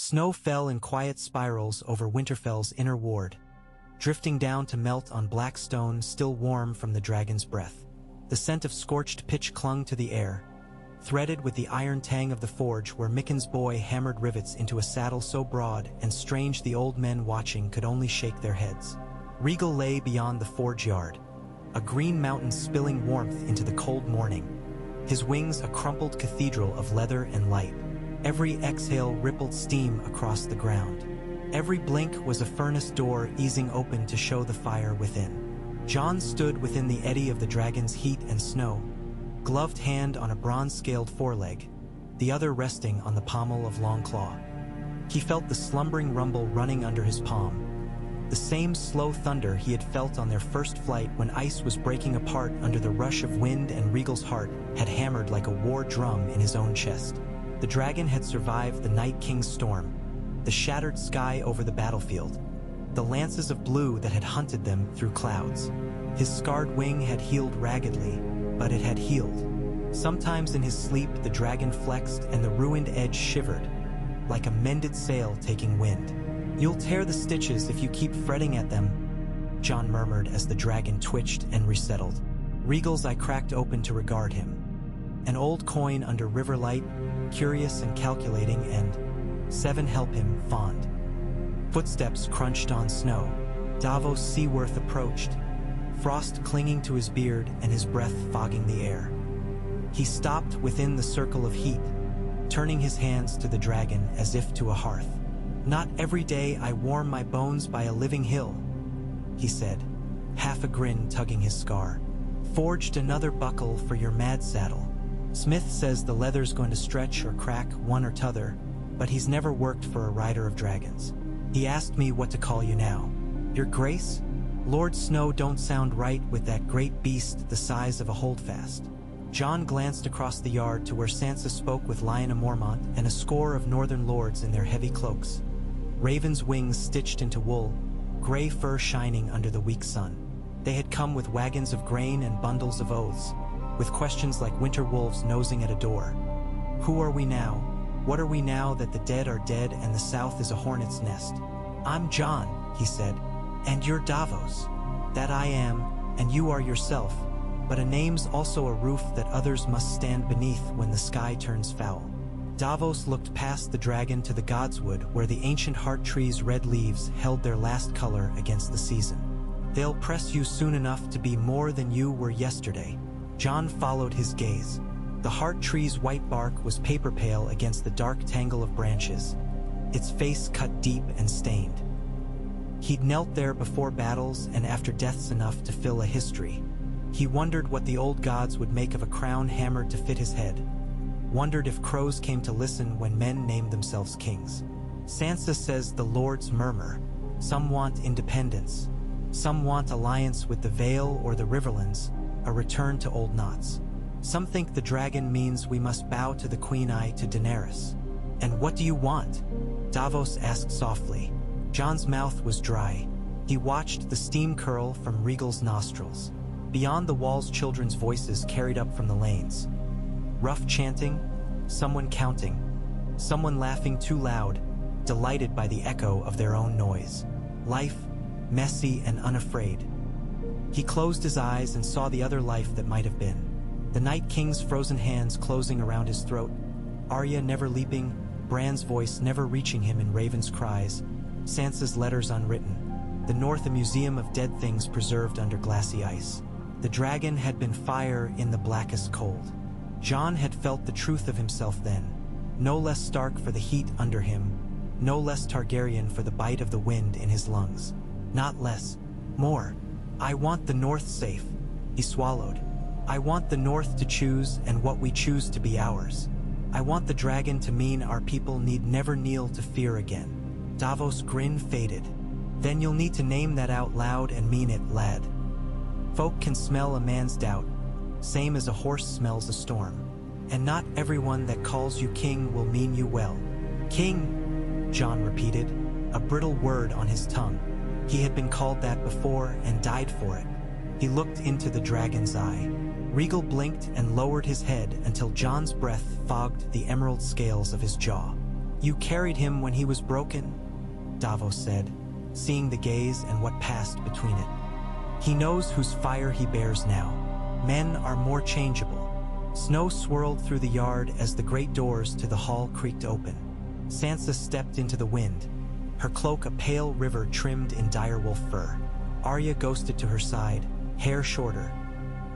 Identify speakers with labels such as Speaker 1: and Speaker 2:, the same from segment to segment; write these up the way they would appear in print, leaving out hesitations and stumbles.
Speaker 1: Snow fell in quiet spirals over Winterfell's inner ward, drifting down to melt on black stone still warm from the dragon's breath. The scent of scorched pitch clung to the air, threaded with the iron tang of the forge where Micken's boy hammered rivets into a saddle so broad and strange the old men watching could only shake their heads. Rhaegal lay beyond the forge yard, a green mountain spilling warmth into the cold morning, his wings a crumpled cathedral of leather and light. Every exhale rippled steam across the ground. Every blink was a furnace door easing open to show the fire within. Jon stood within the eddy of the dragon's heat and snow, gloved hand on a bronze-scaled foreleg, the other resting on the pommel of Longclaw. He felt the slumbering rumble running under his palm, the same slow thunder he had felt on their first flight when ice was breaking apart under the rush of wind and Rhaegal's heart had hammered like a war drum in his own chest. The dragon had survived the Night King's storm, the shattered sky over the battlefield, the lances of blue that had hunted them through clouds. His scarred wing had healed raggedly, but it had healed. Sometimes in his sleep the dragon flexed and the ruined edge shivered, like a mended sail taking wind. "You'll tear the stitches if you keep fretting at them," Jon murmured as the dragon twitched and resettled. Rhaegal's eye cracked open to regard him. An old coin under river light, curious and calculating, and 7 help him, fond. Footsteps crunched on snow. Davos Seaworth approached, frost clinging to his beard and his breath fogging the air. He stopped within the circle of heat, turning his hands to the dragon as if to a hearth. "Not every day I warm my bones by a living hill," he said, half a grin tugging his scar. "Forged another buckle for your mad saddle. Smith says the leather's going to stretch or crack one or t'other, but he's never worked for a rider of dragons. He asked me what to call you now. Your Grace? Lord Snow don't sound right with that great beast the size of a holdfast." Jon glanced across the yard to where Sansa spoke with Lyanna Mormont and a score of northern lords in their heavy cloaks. Raven's wings stitched into wool, gray fur shining under the weak sun. They had come with wagons of grain and bundles of oaths, with questions like winter wolves nosing at a door. Who are we now? What are we now that the dead are dead and the south is a hornet's nest? "I'm Jon," he said, "and you're Davos." "That I am, and you are yourself, but a name's also a roof that others must stand beneath when the sky turns foul." Davos looked past the dragon to the godswood where the ancient heart tree's red leaves held their last color against the season. "They'll press you soon enough to be more than you were yesterday." Jon followed his gaze. The heart tree's white bark was paper pale against the dark tangle of branches, its face cut deep and stained. He'd knelt there before battles and after deaths enough to fill a history. He wondered what the old gods would make of a crown hammered to fit his head. Wondered if crows came to listen when men named themselves kings. Sansa says the lords murmur. Some want independence. Some want alliance with the Vale or the Riverlands, a return to old knots. Some think the dragon means we must bow to the Queen Eye to Daenerys. "And what do you want?" Davos asked softly. Jon's mouth was dry. He watched the steam curl from Rhaegal's nostrils. Beyond the walls children's voices carried up from the lanes. Rough chanting, someone counting, someone laughing too loud, delighted by the echo of their own noise. Life, messy and unafraid. He closed his eyes and saw the other life that might have been. The Night King's frozen hands closing around his throat, Arya never leaping, Bran's voice never reaching him in Raven's cries, Sansa's letters unwritten, the North a museum of dead things preserved under glassy ice. The dragon had been fire in the blackest cold. Jon had felt the truth of himself then, no less stark for the heat under him, no less Targaryen for the bite of the wind in his lungs. Not less, more. "I want the North safe," he swallowed. "I want the North to choose and what we choose to be ours. I want the dragon to mean our people need never kneel to fear again." Davos' grin faded. "Then you'll need to name that out loud and mean it, lad. Folk can smell a man's doubt, same as a horse smells a storm. And not everyone that calls you king will mean you well." "King," Jon repeated, a brittle word on his tongue. He had been called that before and died for it. He looked into the dragon's eye. Rhaegal blinked and lowered his head until Jon's breath fogged the emerald scales of his jaw. You carried him when he was broken, Davos said, seeing the gaze and what passed between it. He knows whose fire he bears now. Men are more changeable. Snow swirled through the yard as the great doors to the hall creaked open. Sansa stepped into the wind, her cloak a pale river trimmed in direwolf fur. Arya ghosted to her side, hair shorter,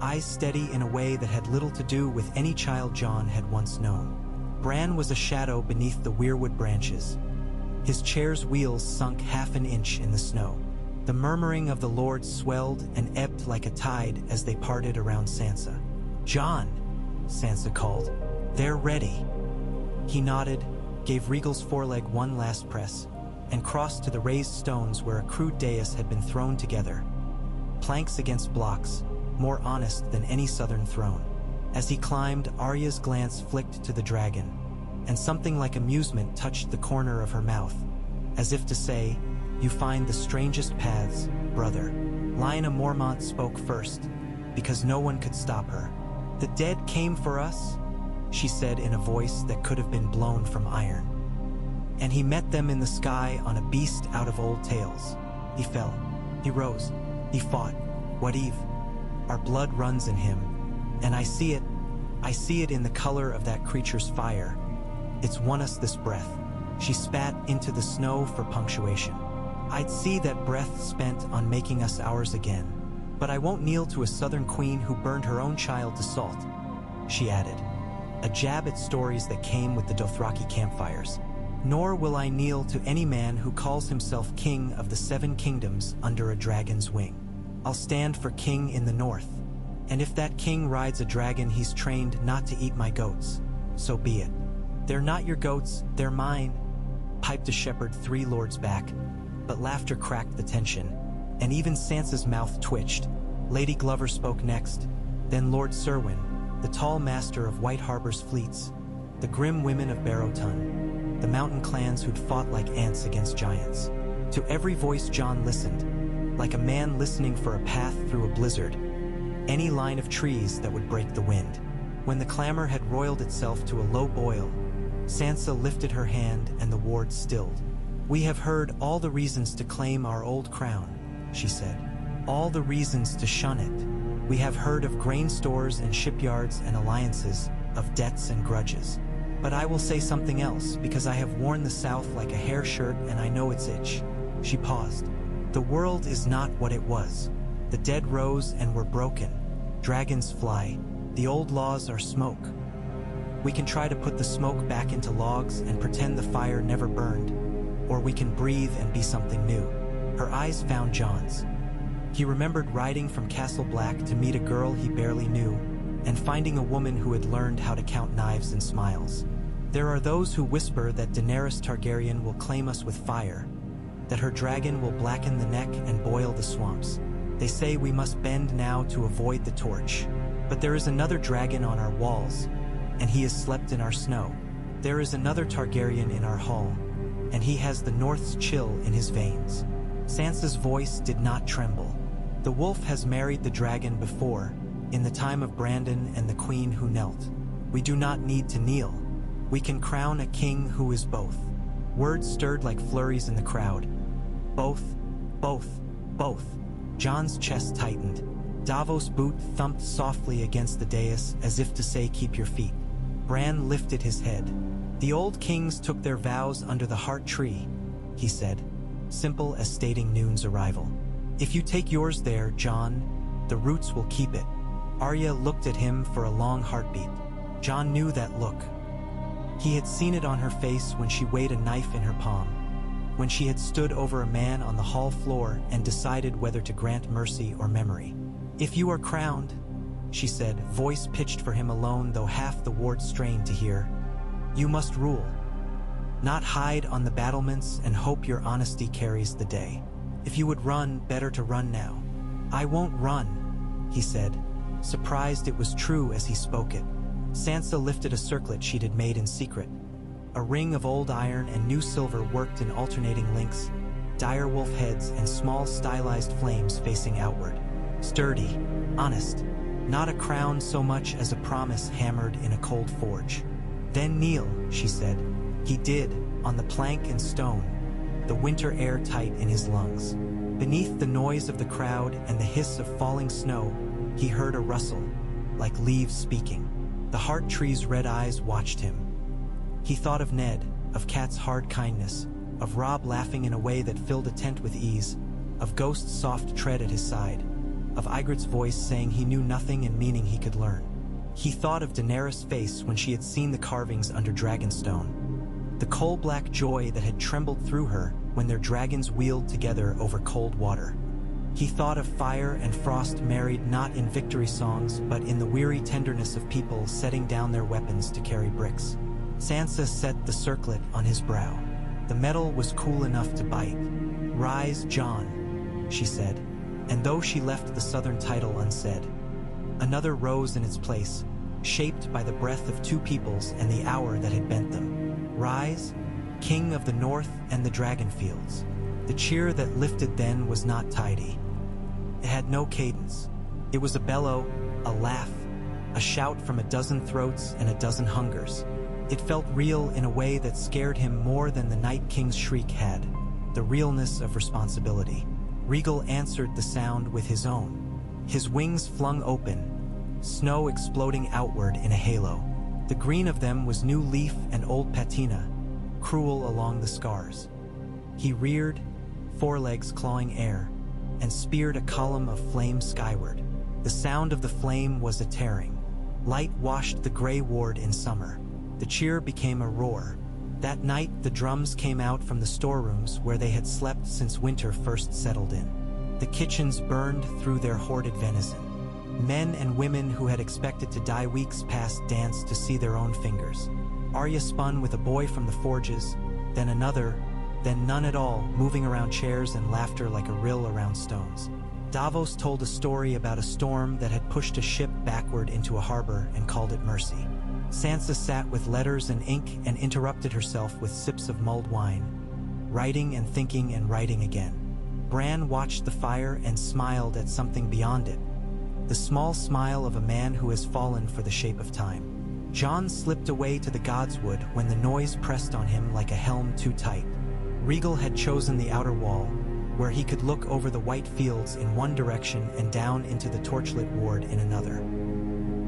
Speaker 1: eyes steady in a way that had little to do with any child Jon had once known. Bran was a shadow beneath the weirwood branches. His chair's wheels sunk half an inch in the snow. The murmuring of the lords swelled and ebbed like a tide as they parted around Sansa. "Jon," Sansa called. "They're ready." He nodded, gave Rhaegal's foreleg one last press, and crossed to the raised stones where a crude dais had been thrown together. Planks against blocks, more honest than any southern throne. As he climbed, Arya's glance flicked to the dragon, and something like amusement touched the corner of her mouth, as if to say, "You find the strangest paths, brother." Lyanna Mormont spoke first, because no one could stop her. "The dead came for us," she said in a voice that could have been blown from iron. "And he met them in the sky on a beast out of old tales. He fell. He rose. He fought. What Eve? Our blood runs in him. And I see it. I see it in the color of that creature's fire. It's won us this breath." She spat into the snow for punctuation. "I'd see that breath spent on making us ours again. But I won't kneel to a southern queen who burned her own child to salt," she added, a jab at stories that came with the Dothraki campfires. "Nor will I kneel to any man who calls himself king of the 7 kingdoms under a dragon's wing. I'll stand for king in the north. And if that king rides a dragon he's trained not to eat my goats, so be it." "They're not your goats, they're mine," piped a shepherd 3 lords back, but laughter cracked the tension, and even Sansa's mouth twitched. Lady Glover spoke next, then Lord Serwyn, the tall master of White Harbor's fleets, the grim women of Barrowton, the mountain clans who'd fought like ants against giants. To every voice Jon listened, like a man listening for a path through a blizzard, any line of trees that would break the wind. When the clamor had roiled itself to a low boil, Sansa lifted her hand and the wards stilled. "We have heard all the reasons to claim our old crown," she said. "All the reasons to shun it. We have heard of grain stores and shipyards and alliances, of debts and grudges. But I will say something else, because I have worn the South like a hair shirt and I know its itch." She paused. "The world is not what it was. The dead rose and were broken. Dragons fly. The old laws are smoke. We can try to put the smoke back into logs and pretend the fire never burned, or we can breathe and be something new." Her eyes found Jon's. He remembered riding from Castle Black to meet a girl he barely knew, and finding a woman who had learned how to count knives and smiles. There are those who whisper that Daenerys Targaryen will claim us with fire, that her dragon will blacken the neck and boil the swamps. They say we must bend now to avoid the torch. But there is another dragon on our walls, and he has slept in our snow. There is another Targaryen in our hall, and he has the North's chill in his veins. Sansa's voice did not tremble. The wolf has married the dragon before, in the time of Brandon and the queen who knelt. We do not need to kneel. We can crown a king who is both. Words stirred like flurries in the crowd. Both, both, both. Jon's chest tightened. Davos' boot thumped softly against the dais as if to say, "Keep your feet." Bran lifted his head. "The old kings took their vows under the heart tree," he said, simple as stating noon's arrival. "If you take yours there, Jon, the roots will keep it." Arya looked at him for a long heartbeat. Jon knew that look. He had seen it on her face when she weighed a knife in her palm, when she had stood over a man on the hall floor and decided whether to grant mercy or memory. "If you are crowned," she said, voice pitched for him alone, though half the ward strained to hear, "you must rule. Not hide on the battlements and hope your honesty carries the day. If you would run, better to run now." "I won't run," he said, surprised it was true as he spoke it. Sansa lifted a circlet she'd had made in secret, a ring of old iron and new silver worked in alternating links, direwolf heads and small stylized flames facing outward. Sturdy, honest, not a crown so much as a promise hammered in a cold forge. "Then kneel," she said. He did, on the plank and stone, the winter air tight in his lungs. Beneath the noise of the crowd and the hiss of falling snow, he heard a rustle, like leaves speaking. The heart tree's red eyes watched him. He thought of Ned, of Kat's hard kindness, of Robb laughing in a way that filled a tent with ease, of Ghost's soft tread at his side, of Ygritte's voice saying he knew nothing and meaning he could learn. He thought of Daenerys' face when she had seen the carvings under Dragonstone, the coal-black joy that had trembled through her when their dragons wheeled together over cold water. He thought of fire and frost married not in victory songs but in the weary tenderness of people setting down their weapons to carry bricks. Sansa set the circlet on his brow. The metal was cool enough to bite. "Rise, Jon," she said, and though she left the southern title unsaid, another rose in its place, shaped by the breath of two peoples and the hour that had bent them. "Rise, King of the North and the Dragonfields." The cheer that lifted then was not tidy. It had no cadence. It was a bellow, a laugh, a shout from a dozen throats and a dozen hungers. It felt real in a way that scared him more than the Night King's shriek had, the realness of responsibility. Rhaegal answered the sound with his own. His wings flung open, snow exploding outward in a halo. The green of them was new leaf and old patina, cruel along the scars. He reared, forelegs clawing air, and speared a column of flame skyward. The sound of the flame was a tearing. Light washed the gray ward in summer. The cheer became a roar. That night the drums came out from the storerooms where they had slept since winter first settled in. The kitchens burned through their hoarded venison. Men and women who had expected to die weeks past danced to see their own fingers. Arya spun with a boy from the forges, then another, then none at all, moving around chairs and laughter like a rill around stones. Davos told a story about a storm that had pushed a ship backward into a harbor and called it mercy. Sansa sat with letters and ink and interrupted herself with sips of mulled wine, writing and thinking and writing again. Bran watched the fire and smiled at something beyond it, the small smile of a man who has fallen for the shape of time. Jon slipped away to the Godswood when the noise pressed on him like a helm too tight. Rhaegal had chosen the outer wall, where he could look over the white fields in one direction and down into the torchlit ward in another.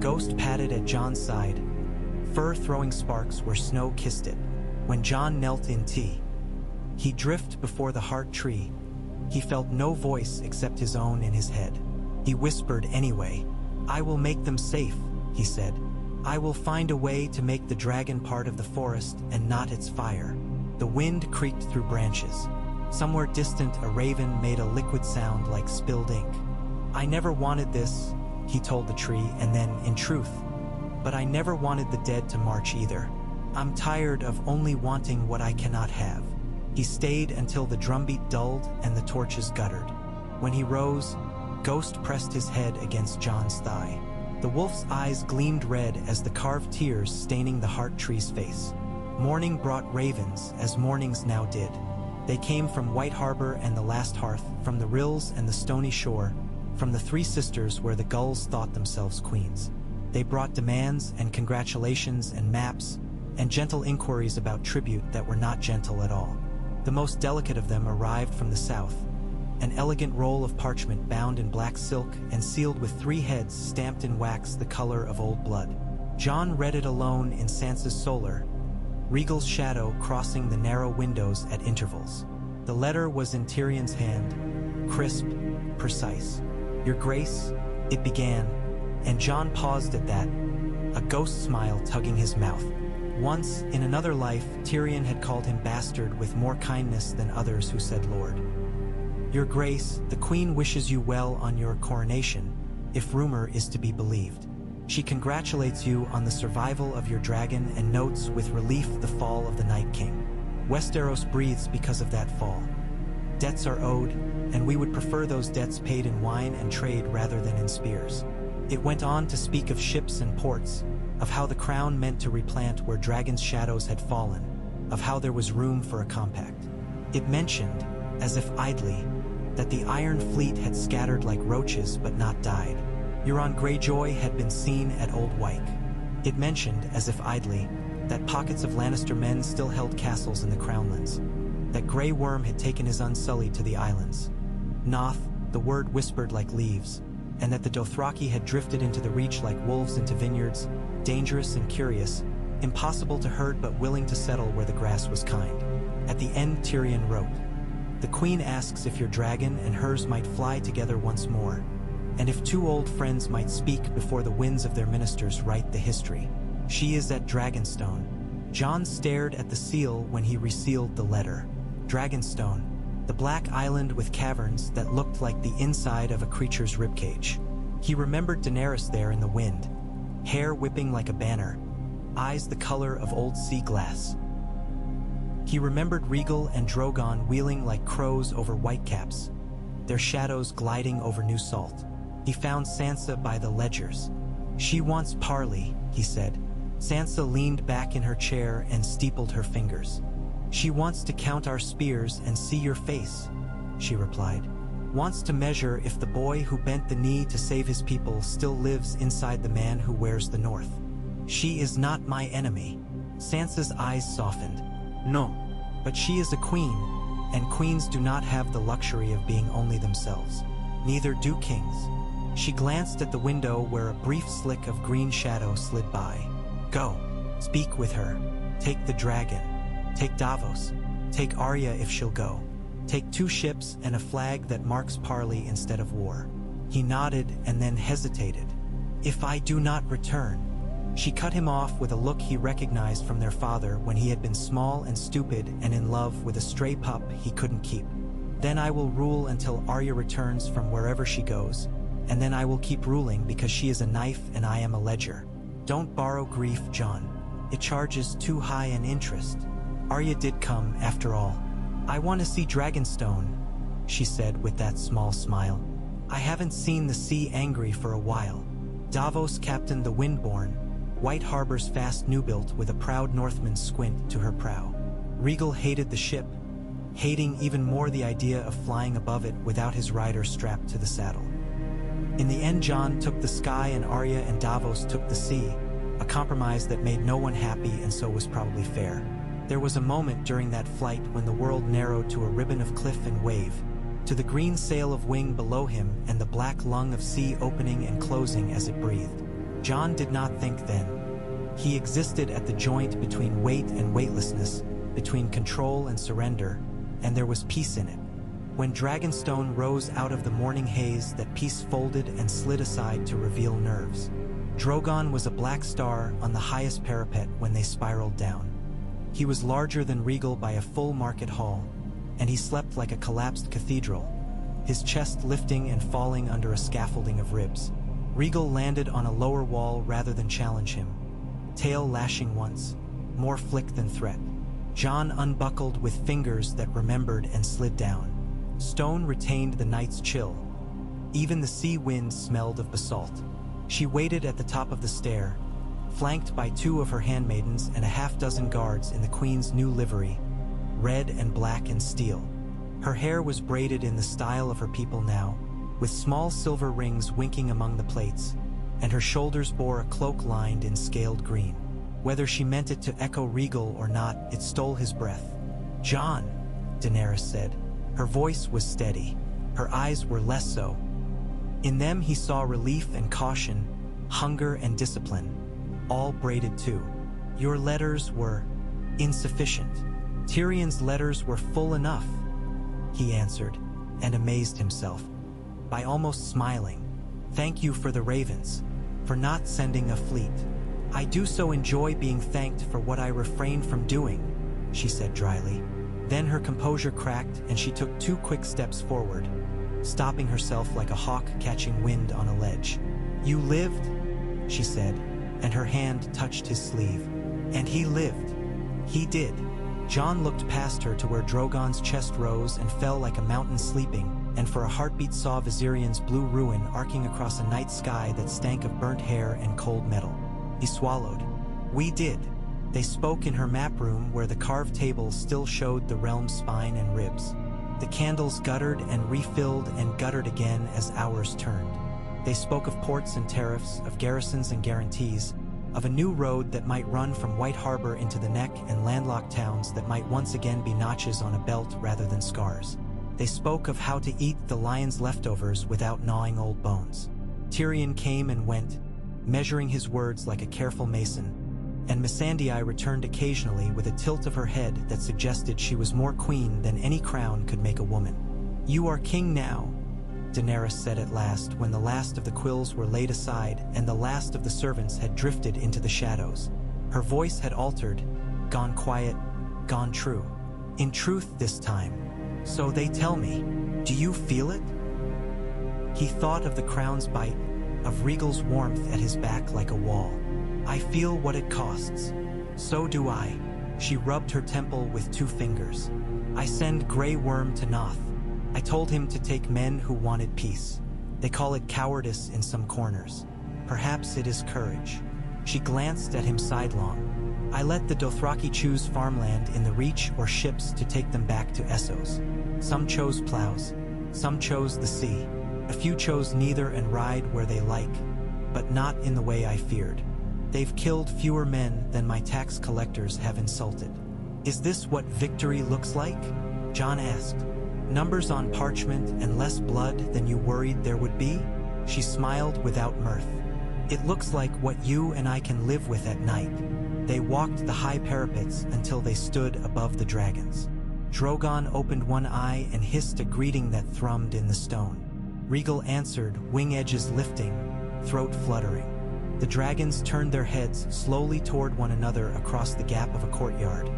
Speaker 1: Ghost padded at Jon's side, fur throwing sparks where snow kissed it. When Jon knelt in tea, he drifted before the heart tree. He felt no voice except his own in his head. He whispered anyway. "I will make them safe," he said. "I will find a way to make the dragon part of the forest and not its fire." The wind creaked through branches. Somewhere distant, a raven made a liquid sound like spilled ink. "I never wanted this," he told the tree, and then, in truth, "But I never wanted the dead to march either. I'm tired of only wanting what I cannot have." He stayed until the drumbeat dulled and the torches guttered. When he rose, Ghost pressed his head against Jon's thigh. The wolf's eyes gleamed red as the carved tears staining the heart tree's face. Morning brought ravens, as mornings now did. They came from White Harbor and the Last Hearth, from the rills and the stony shore, from the Three Sisters where the gulls thought themselves queens. They brought demands and congratulations and maps, and gentle inquiries about tribute that were not gentle at all. The most delicate of them arrived from the south, an elegant roll of parchment bound in black silk and sealed with 3 heads stamped in wax the color of old blood. Jon read it alone in Sansa's solar, Rhaegal's shadow crossing the narrow windows at intervals. The letter was in Tyrion's hand, crisp, precise. "Your Grace," it began, and Jon paused at that, a ghost smile tugging his mouth. Once, in another life, Tyrion had called him bastard with more kindness than others who said Lord. "Your Grace, the Queen wishes you well on your coronation, if rumor is to be believed. She congratulates you on the survival of your dragon and notes with relief the fall of the Night King. Westeros breathes because of that fall. Debts are owed, and we would prefer those debts paid in wine and trade rather than in spears." It went on to speak of ships and ports, of how the crown meant to replant where dragons' shadows had fallen, of how there was room for a compact. It mentioned, as if idly, that the Iron Fleet had scattered like roaches but not died. Euron Greyjoy had been seen at Old Wyke. It mentioned, as if idly, that pockets of Lannister men still held castles in the Crownlands. That Grey Worm had taken his Unsullied to the islands. Noth, the word whispered like leaves, and that the Dothraki had drifted into the Reach like wolves into vineyards, dangerous and curious, impossible to herd but willing to settle where the grass was kind. At the end, Tyrion wrote, "The Queen asks if your dragon and hers might fly together once more, and if two old friends might speak before the winds of their ministers write the history. She is at Dragonstone." Jon stared at the seal when he resealed the letter. Dragonstone, the black island with caverns that looked like the inside of a creature's ribcage. He remembered Daenerys there in the wind, hair whipping like a banner, eyes the color of old sea glass. He remembered Rhaegal and Drogon wheeling like crows over whitecaps, their shadows gliding over new salt. He found Sansa by the ledgers. "She wants parley," he said. Sansa leaned back in her chair and steepled her fingers. "She wants to count our spears and see your face," she replied. "Wants to measure if the boy who bent the knee to save his people still lives inside the man who wears the North. She is not my enemy." Sansa's eyes softened. "No, but she is a queen, and queens do not have the luxury of being only themselves. Neither do kings." She glanced at the window where a brief slick of green shadow slid by. "Go, speak with her. Take the dragon. Take Davos. Take Arya if she'll go. Take 2 ships and a flag that marks parley instead of war." He nodded and then hesitated. "If I do not return." She cut him off with a look he recognized from their father when he had been small and stupid and in love with a stray pup he couldn't keep. "Then I will rule until Arya returns from wherever she goes, and then I will keep ruling because she is a knife and I am a ledger. Don't borrow grief, Jon. It charges too high an interest." Arya did come, after all. "I want to see Dragonstone," she said with that small smile. "I haven't seen the sea angry for a while." Davos captained the Windborne, White Harbor's fast new-built with a proud Northman's squint to her prow. Rhaegal hated the ship, hating even more the idea of flying above it without his rider strapped to the saddle. In the end, Jon took the sky and Arya and Davos took the sea, a compromise that made no one happy and so was probably fair. There was a moment during that flight when the world narrowed to a ribbon of cliff and wave, to the green sail of wing below him and the black lung of sea opening and closing as it breathed. Jon did not think then. He existed at the joint between weight and weightlessness, between control and surrender, and there was peace in it. When Dragonstone rose out of the morning haze, that peace folded and slid aside to reveal nerves. Drogon was a black star on the highest parapet when they spiraled down. He was larger than Rhaegal by a full market hall, and he slept like a collapsed cathedral, his chest lifting and falling under a scaffolding of ribs. Rhaegal landed on a lower wall rather than challenge him, tail lashing once, more flick than threat. Jon unbuckled with fingers that remembered and slid down. Stone retained the night's chill. Even the sea wind smelled of basalt. She waited at the top of the stair, flanked by 2 of her handmaidens and a half-dozen guards in the queen's new livery, red and black and steel. Her hair was braided in the style of her people now, with small silver rings winking among the plaits, and her shoulders bore a cloak lined in scaled green. Whether she meant it to echo Rhaegal or not, it stole his breath. "Jon," Daenerys said. Her voice was steady. Her eyes were less so. In them he saw relief and caution, hunger and discipline, all braided too. "Your letters were insufficient." "Tyrion's letters were full enough," he answered, and amazed himself by almost smiling. "Thank you for the ravens, for not sending a fleet." "I do so enjoy being thanked for what I refrained from doing," she said dryly. Then her composure cracked and she took 2 quick steps forward, stopping herself like a hawk catching wind on a ledge. "You lived," she said, and her hand touched his sleeve. "And he lived." "He did." Jon looked past her to where Drogon's chest rose and fell like a mountain sleeping, and for a heartbeat saw Viserions' blue ruin arcing across a night sky that stank of burnt hair and cold metal. He swallowed. "We did." They spoke in her map room where the carved tables still showed the realm's spine and ribs. The candles guttered and refilled and guttered again as hours turned. They spoke of ports and tariffs, of garrisons and guarantees, of a new road that might run from White Harbor into the Neck and landlocked towns that might once again be notches on a belt rather than scars. They spoke of how to eat the lion's leftovers without gnawing old bones. Tyrion came and went, measuring his words like a careful mason, and Missandei returned occasionally with a tilt of her head that suggested she was more queen than any crown could make a woman. "You are king now," Daenerys said at last, when the last of the quills were laid aside and the last of the servants had drifted into the shadows. Her voice had altered, gone quiet, gone true. "In truth this time. So they tell me. Do you feel it?" He thought of the crown's bite, of Rhaegal's warmth at his back like a wall. "I feel what it costs." "So do I." She rubbed her temple with 2 fingers. "I send Grey Worm to Noth. I told him to take men who wanted peace. They call it cowardice in some corners. Perhaps it is courage." She glanced at him sidelong. "I let the Dothraki choose farmland in the Reach or ships to take them back to Essos. Some chose plows. Some chose the sea. A few chose neither and ride where they like, but not in the way I feared. They've killed fewer men than my tax collectors have insulted." "Is this what victory looks like?" Jon asked. "Numbers on parchment and less blood than you worried there would be?" She smiled without mirth. "It looks like what you and I can live with at night." They walked the high parapets until they stood above the dragons. Drogon opened one eye and hissed a greeting that thrummed in the stone. Rhaegal answered, wing edges lifting, throat fluttering. The dragons turned their heads slowly toward one another across the gap of a courtyard,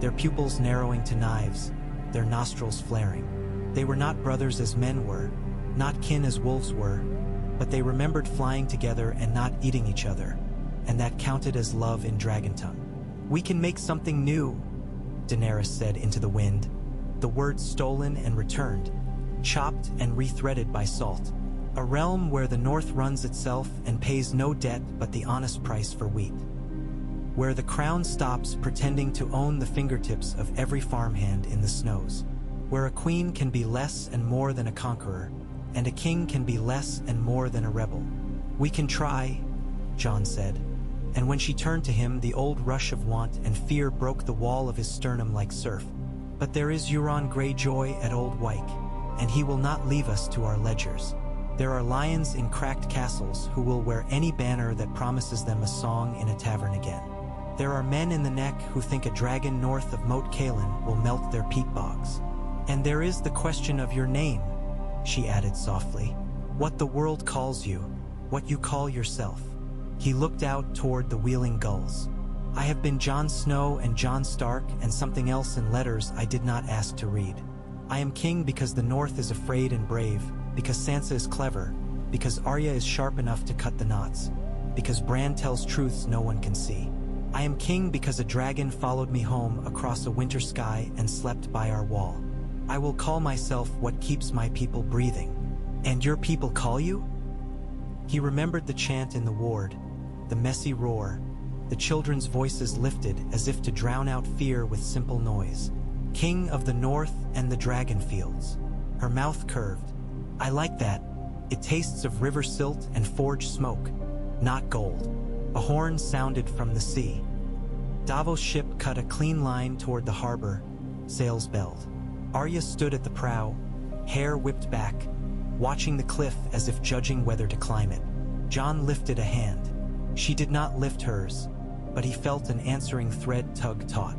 Speaker 1: their pupils narrowing to knives, their nostrils flaring. They were not brothers as men were, not kin as wolves were, but they remembered flying together and not eating each other, and that counted as love in Dragontongue. "We can make something new," Daenerys said into the wind, the words stolen and returned, chopped and rethreaded by salt. "A realm where the North runs itself and pays no debt but the honest price for wheat. Where the crown stops pretending to own the fingertips of every farmhand in the snows. Where a queen can be less and more than a conqueror, and a king can be less and more than a rebel. We can try," Jon said. And when she turned to him, the old rush of want and fear broke the wall of his sternum like surf. "But there is Euron Greyjoy at Old Wyke, and he will not leave us to our ledgers. There are lions in cracked castles who will wear any banner that promises them a song in a tavern again. There are men in the Neck who think a dragon north of Moat Cailin will melt their peat bogs. And there is the question of your name," she added softly. "What the world calls you, what you call yourself." He looked out toward the wheeling gulls. "I have been Jon Snow and Jon Stark and something else in letters I did not ask to read. I am king because the North is afraid and brave, because Sansa is clever, because Arya is sharp enough to cut the knots, because Bran tells truths no one can see. I am king because a dragon followed me home across a winter sky and slept by our wall. I will call myself what keeps my people breathing." "And your people call you?" He remembered the chant in the ward, the messy roar, the children's voices lifted as if to drown out fear with simple noise. "King of the North and the Dragonfields." Her mouth curved. "I like that. It tastes of river silt and forge smoke, not gold." A horn sounded from the sea. Davos' ship cut a clean line toward the harbor, sails belled. Arya stood at the prow, hair whipped back, watching the cliff as if judging whether to climb it. Jon lifted a hand. She did not lift hers, but he felt an answering thread tug taut.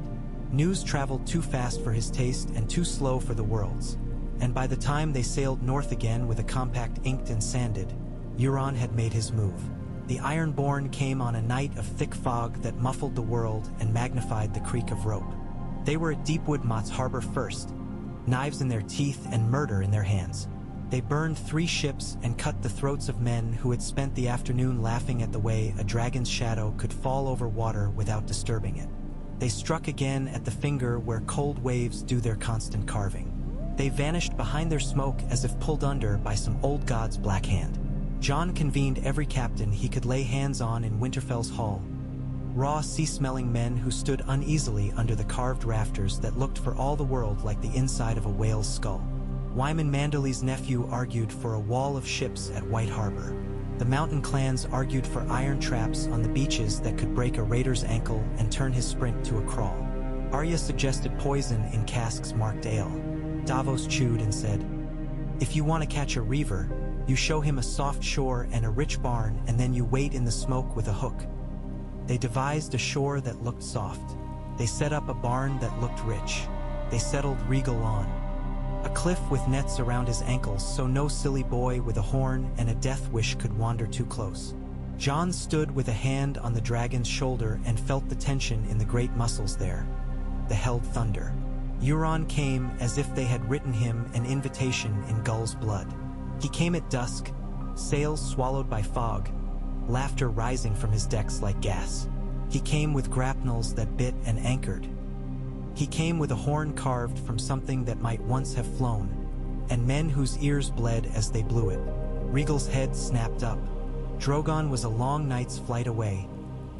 Speaker 1: News traveled too fast for his taste and too slow for the world's, and by the time they sailed north again with a compact inked and sanded, Euron had made his move. The Ironborn came on a night of thick fog that muffled the world and magnified the creak of rope. They were at Deepwood Mott's harbor first, knives in their teeth and murder in their hands. They burned 3 ships and cut the throats of men who had spent the afternoon laughing at the way a dragon's shadow could fall over water without disturbing it. They struck again at the finger where cold waves do their constant carving. They vanished behind their smoke as if pulled under by some old god's black hand. Jon convened every captain he could lay hands on in Winterfell's hall. Raw, sea-smelling men who stood uneasily under the carved rafters that looked for all the world like the inside of a whale's skull. Wyman Manderly's nephew argued for a wall of ships at White Harbor. The mountain clans argued for iron traps on the beaches that could break a raider's ankle and turn his sprint to a crawl. Arya suggested poison in casks marked ale. Davos chewed and said, "If you want to catch a reaver, you show him a soft shore and a rich barn, and then you wait in the smoke with a hook." They devised a shore that looked soft. They set up a barn that looked rich. They settled Rhaegal on a cliff with nets around his ankles so no silly boy with a horn and a death wish could wander too close. Jon stood with a hand on the dragon's shoulder and felt the tension in the great muscles there. The held thunder. Euron came as if they had written him an invitation in gull's blood. He came at dusk, sails swallowed by fog, laughter rising from his decks like gas. He came with grapnels that bit and anchored. He came with a horn carved from something that might once have flown, and men whose ears bled as they blew it. Rhaegal's head snapped up. Drogon was a long night's flight away,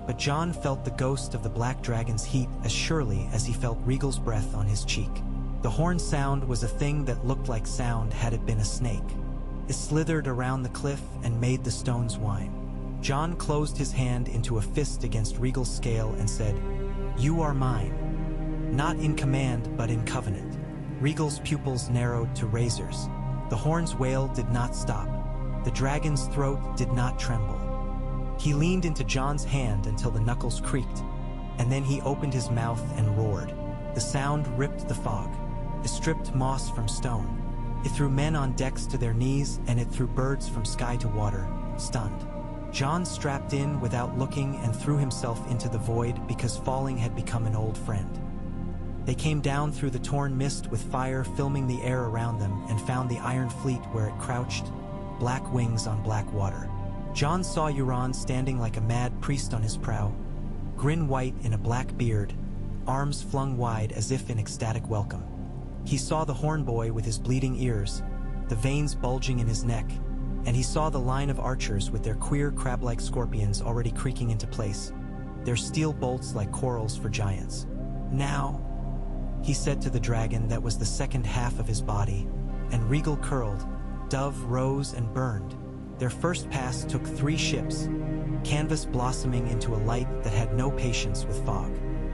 Speaker 1: but Jon felt the ghost of the black dragon's heat as surely as he felt Rhaegal's breath on his cheek. The horn sound was a thing that looked like sound had it been a snake. It slithered around the cliff and made the stones whine. Jon closed his hand into a fist against Rhaegal's scale and said, "You are mine." Not in command, but in covenant. Rhaegal's pupils narrowed to razors. The horn's wail did not stop. The dragon's throat did not tremble. He leaned into Jon's hand until the knuckles creaked, and then he opened his mouth and roared. The sound ripped the fog. It stripped moss from stone. It threw men on decks to their knees, and it threw birds from sky to water, stunned. Jon strapped in without looking and threw himself into the void because falling had become an old friend. They came down through the torn mist with fire filming the air around them and found the Iron Fleet where it crouched, black wings on black water. Jon saw Euron standing like a mad priest on his prow, grin white in a black beard, arms flung wide as if in ecstatic welcome. He saw the horn boy with his bleeding ears, the veins bulging in his neck, and he saw the line of archers with their queer crab-like scorpions already creaking into place, their steel bolts like corals for giants. "Now," he said to the dragon that was the second half of his body, and Rhaegal curled, Dove rose and burned. Their first pass took 3 ships, canvas blossoming into a light that had no patience with fog.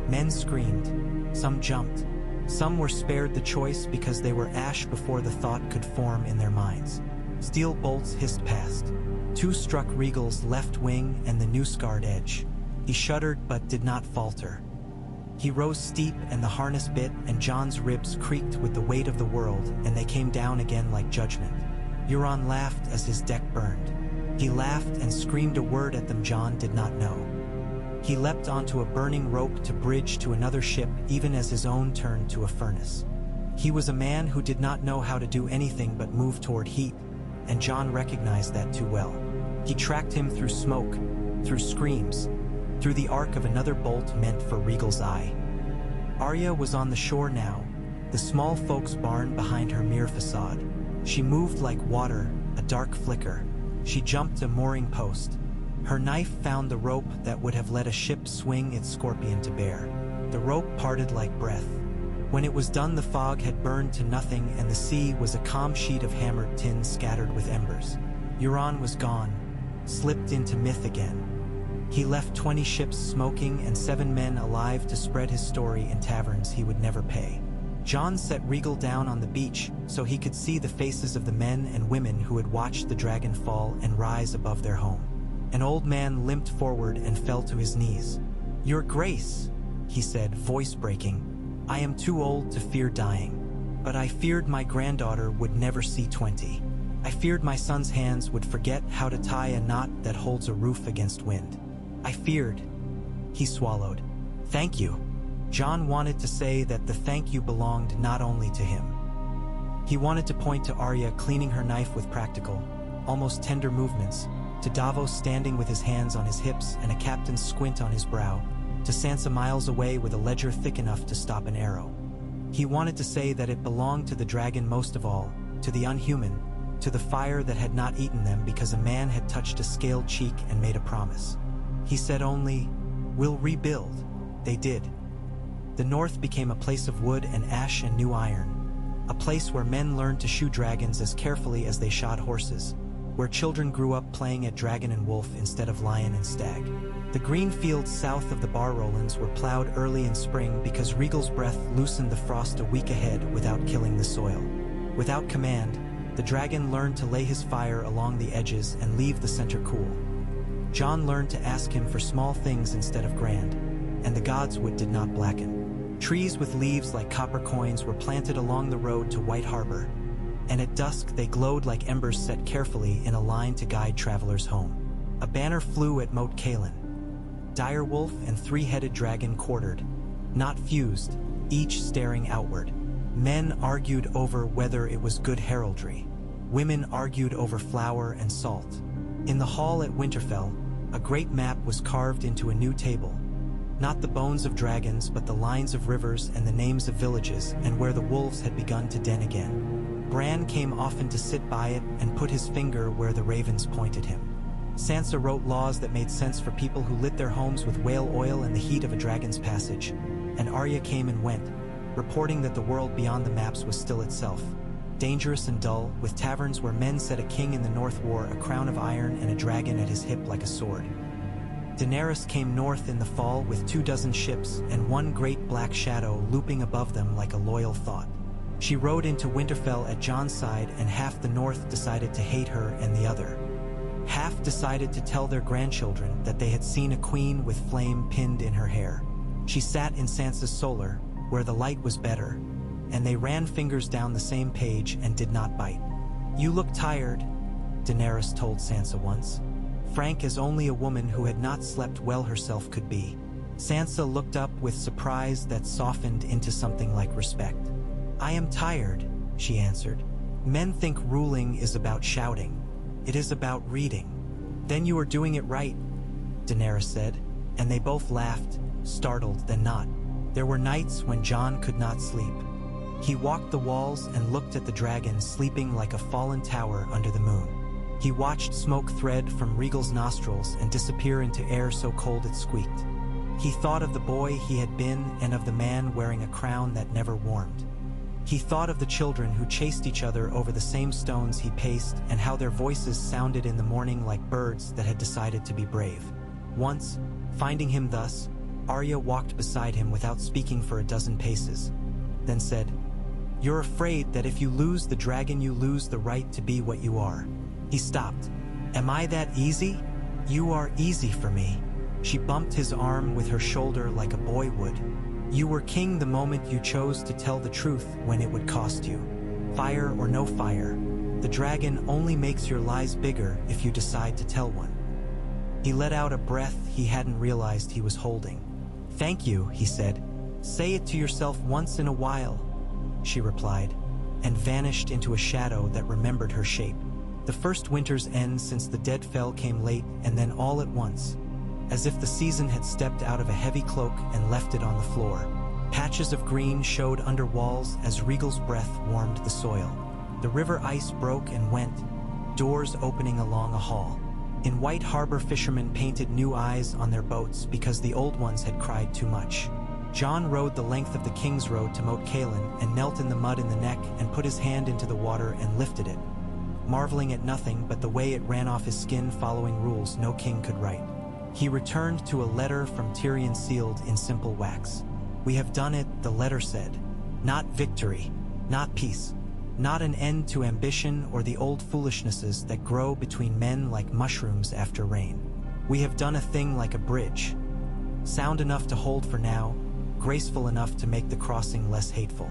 Speaker 1: Men screamed, some jumped, some were spared the choice because they were ash before the thought could form in their minds. Steel bolts hissed past. 2 struck Rhaegal's left wing and the new-scarred edge. He shuddered but did not falter. He rose steep and the harness bit, and Jon's ribs creaked with the weight of the world, and they came down again like judgment. Euron laughed as his deck burned. He laughed and screamed a word at them Jon did not know. He leapt onto a burning rope to bridge to another ship even as his own turned to a furnace. He was a man who did not know how to do anything but move toward heat, and Jon recognized that too well. He tracked him through smoke, through screams, through the arc of another bolt meant for Rhaegal's eye. Arya was on the shore now, the small folks' barn behind her mere facade. She moved like water, a dark flicker. She jumped a mooring post. Her knife found the rope that would have let a ship swing its scorpion to bear. The rope parted like breath. When it was done, the fog had burned to nothing, and the sea was a calm sheet of hammered tin scattered with embers. Euron was gone, slipped into myth again. He left 20 ships smoking and 7 men alive to spread his story in taverns he would never pay. Jon set Rhaegal down on the beach so he could see the faces of the men and women who had watched the dragon fall and rise above their home. An old man limped forward and fell to his knees. "Your Grace," he said, voice breaking, "I am too old to fear dying. But I feared my granddaughter would never see 20. I feared my son's hands would forget how to tie a knot that holds a roof against wind. I feared." He swallowed. "Thank you." Jon wanted to say that the thank you belonged not only to him. He wanted to point to Arya cleaning her knife with practical, almost tender movements, to Davos standing with his hands on his hips and a captain's squint on his brow, to Sansa miles away with a ledger thick enough to stop an arrow. He wanted to say that it belonged to the dragon most of all, to the unhuman, to the fire that had not eaten them because a man had touched a scaled cheek and made a promise. He said only, "We'll rebuild." They did. The north became a place of wood and ash and new iron, a place where men learned to shoot dragons as carefully as they shot horses, where children grew up playing at dragon and wolf instead of lion and stag. The green fields south of the Barrowlands were plowed early in spring because Rhaegal's breath loosened the frost a week ahead without killing the soil. Without command, the dragon learned to lay his fire along the edges and leave the center cool. Jon learned to ask him for small things instead of grand, and the gods' wood did not blacken. Trees with leaves like copper coins were planted along the road to White Harbor, and at dusk they glowed like embers set carefully in a line to guide travelers home. A banner flew at Moat Cailin. Direwolf and three-headed dragon quartered, not fused, each staring outward. Men argued over whether it was good heraldry. Women argued over flour and salt. In the hall at Winterfell, a great map was carved into a new table. Not the bones of dragons, but the lines of rivers and the names of villages and where the wolves had begun to den again. Bran came often to sit by it and put his finger where the ravens pointed him. Sansa wrote laws that made sense for people who lit their homes with whale oil in the heat of a dragon's passage, and Arya came and went, reporting that the world beyond the maps was still itself, dangerous and dull, with taverns where men said a king in the north wore a crown of iron and a dragon at his hip like a sword. Daenerys came north in the fall with 24 ships and one great black shadow looping above them like a loyal thought. She rode into Winterfell at Jon's side, and half the north decided to hate her and the other half decided to tell their grandchildren that they had seen a queen with flame pinned in her hair. She sat in Sansa's solar, where the light was better, and they ran fingers down the same page and did not bite. "You look tired," Daenerys told Sansa once, frank as only a woman who had not slept well herself could be. Sansa looked up with surprise that softened into something like respect. "I am tired," she answered. "Men think ruling is about shouting. It is about reading." "Then you are doing it right," Daenerys said, and they both laughed, startled then not. There were nights when Jon could not sleep. He walked the walls and looked at the dragon sleeping like a fallen tower under the moon. He watched smoke thread from Rhaegal's nostrils and disappear into air so cold it squeaked. He thought of the boy he had been and of the man wearing a crown that never warmed. He thought of the children who chased each other over the same stones he paced, and how their voices sounded in the morning like birds that had decided to be brave. Once, finding him thus, Arya walked beside him without speaking for a dozen paces, then said, "You're afraid that if you lose the dragon you lose the right to be what you are." He stopped. "Am I that easy?" "You are easy for me." She bumped his arm with her shoulder like a boy would. "You were king the moment you chose to tell the truth when it would cost you. Fire or no fire, the dragon only makes your lies bigger if you decide to tell one." He let out a breath he hadn't realized he was holding. "Thank you," he said. "Say it to yourself once in a while," she replied, and vanished into a shadow that remembered her shape. The first winter's end since the dead fell came late, and then all at once, as if the season had stepped out of a heavy cloak and left it on the floor. Patches of green showed under walls as Rhaegal's breath warmed the soil. The river ice broke and went, doors opening along a hall. In White Harbor, fishermen painted new eyes on their boats because the old ones had cried too much. Jon rode the length of the King's Road to Moat Cailin and knelt in the mud in the neck and put his hand into the water and lifted it, marveling at nothing but the way it ran off his skin, following rules no king could write. He returned to a letter from Tyrion sealed in simple wax. "We have done it," the letter said. "Not victory, not peace, not an end to ambition or the old foolishnesses that grow between men like mushrooms after rain. We have done a thing like a bridge, sound enough to hold for now, graceful enough to make the crossing less hateful.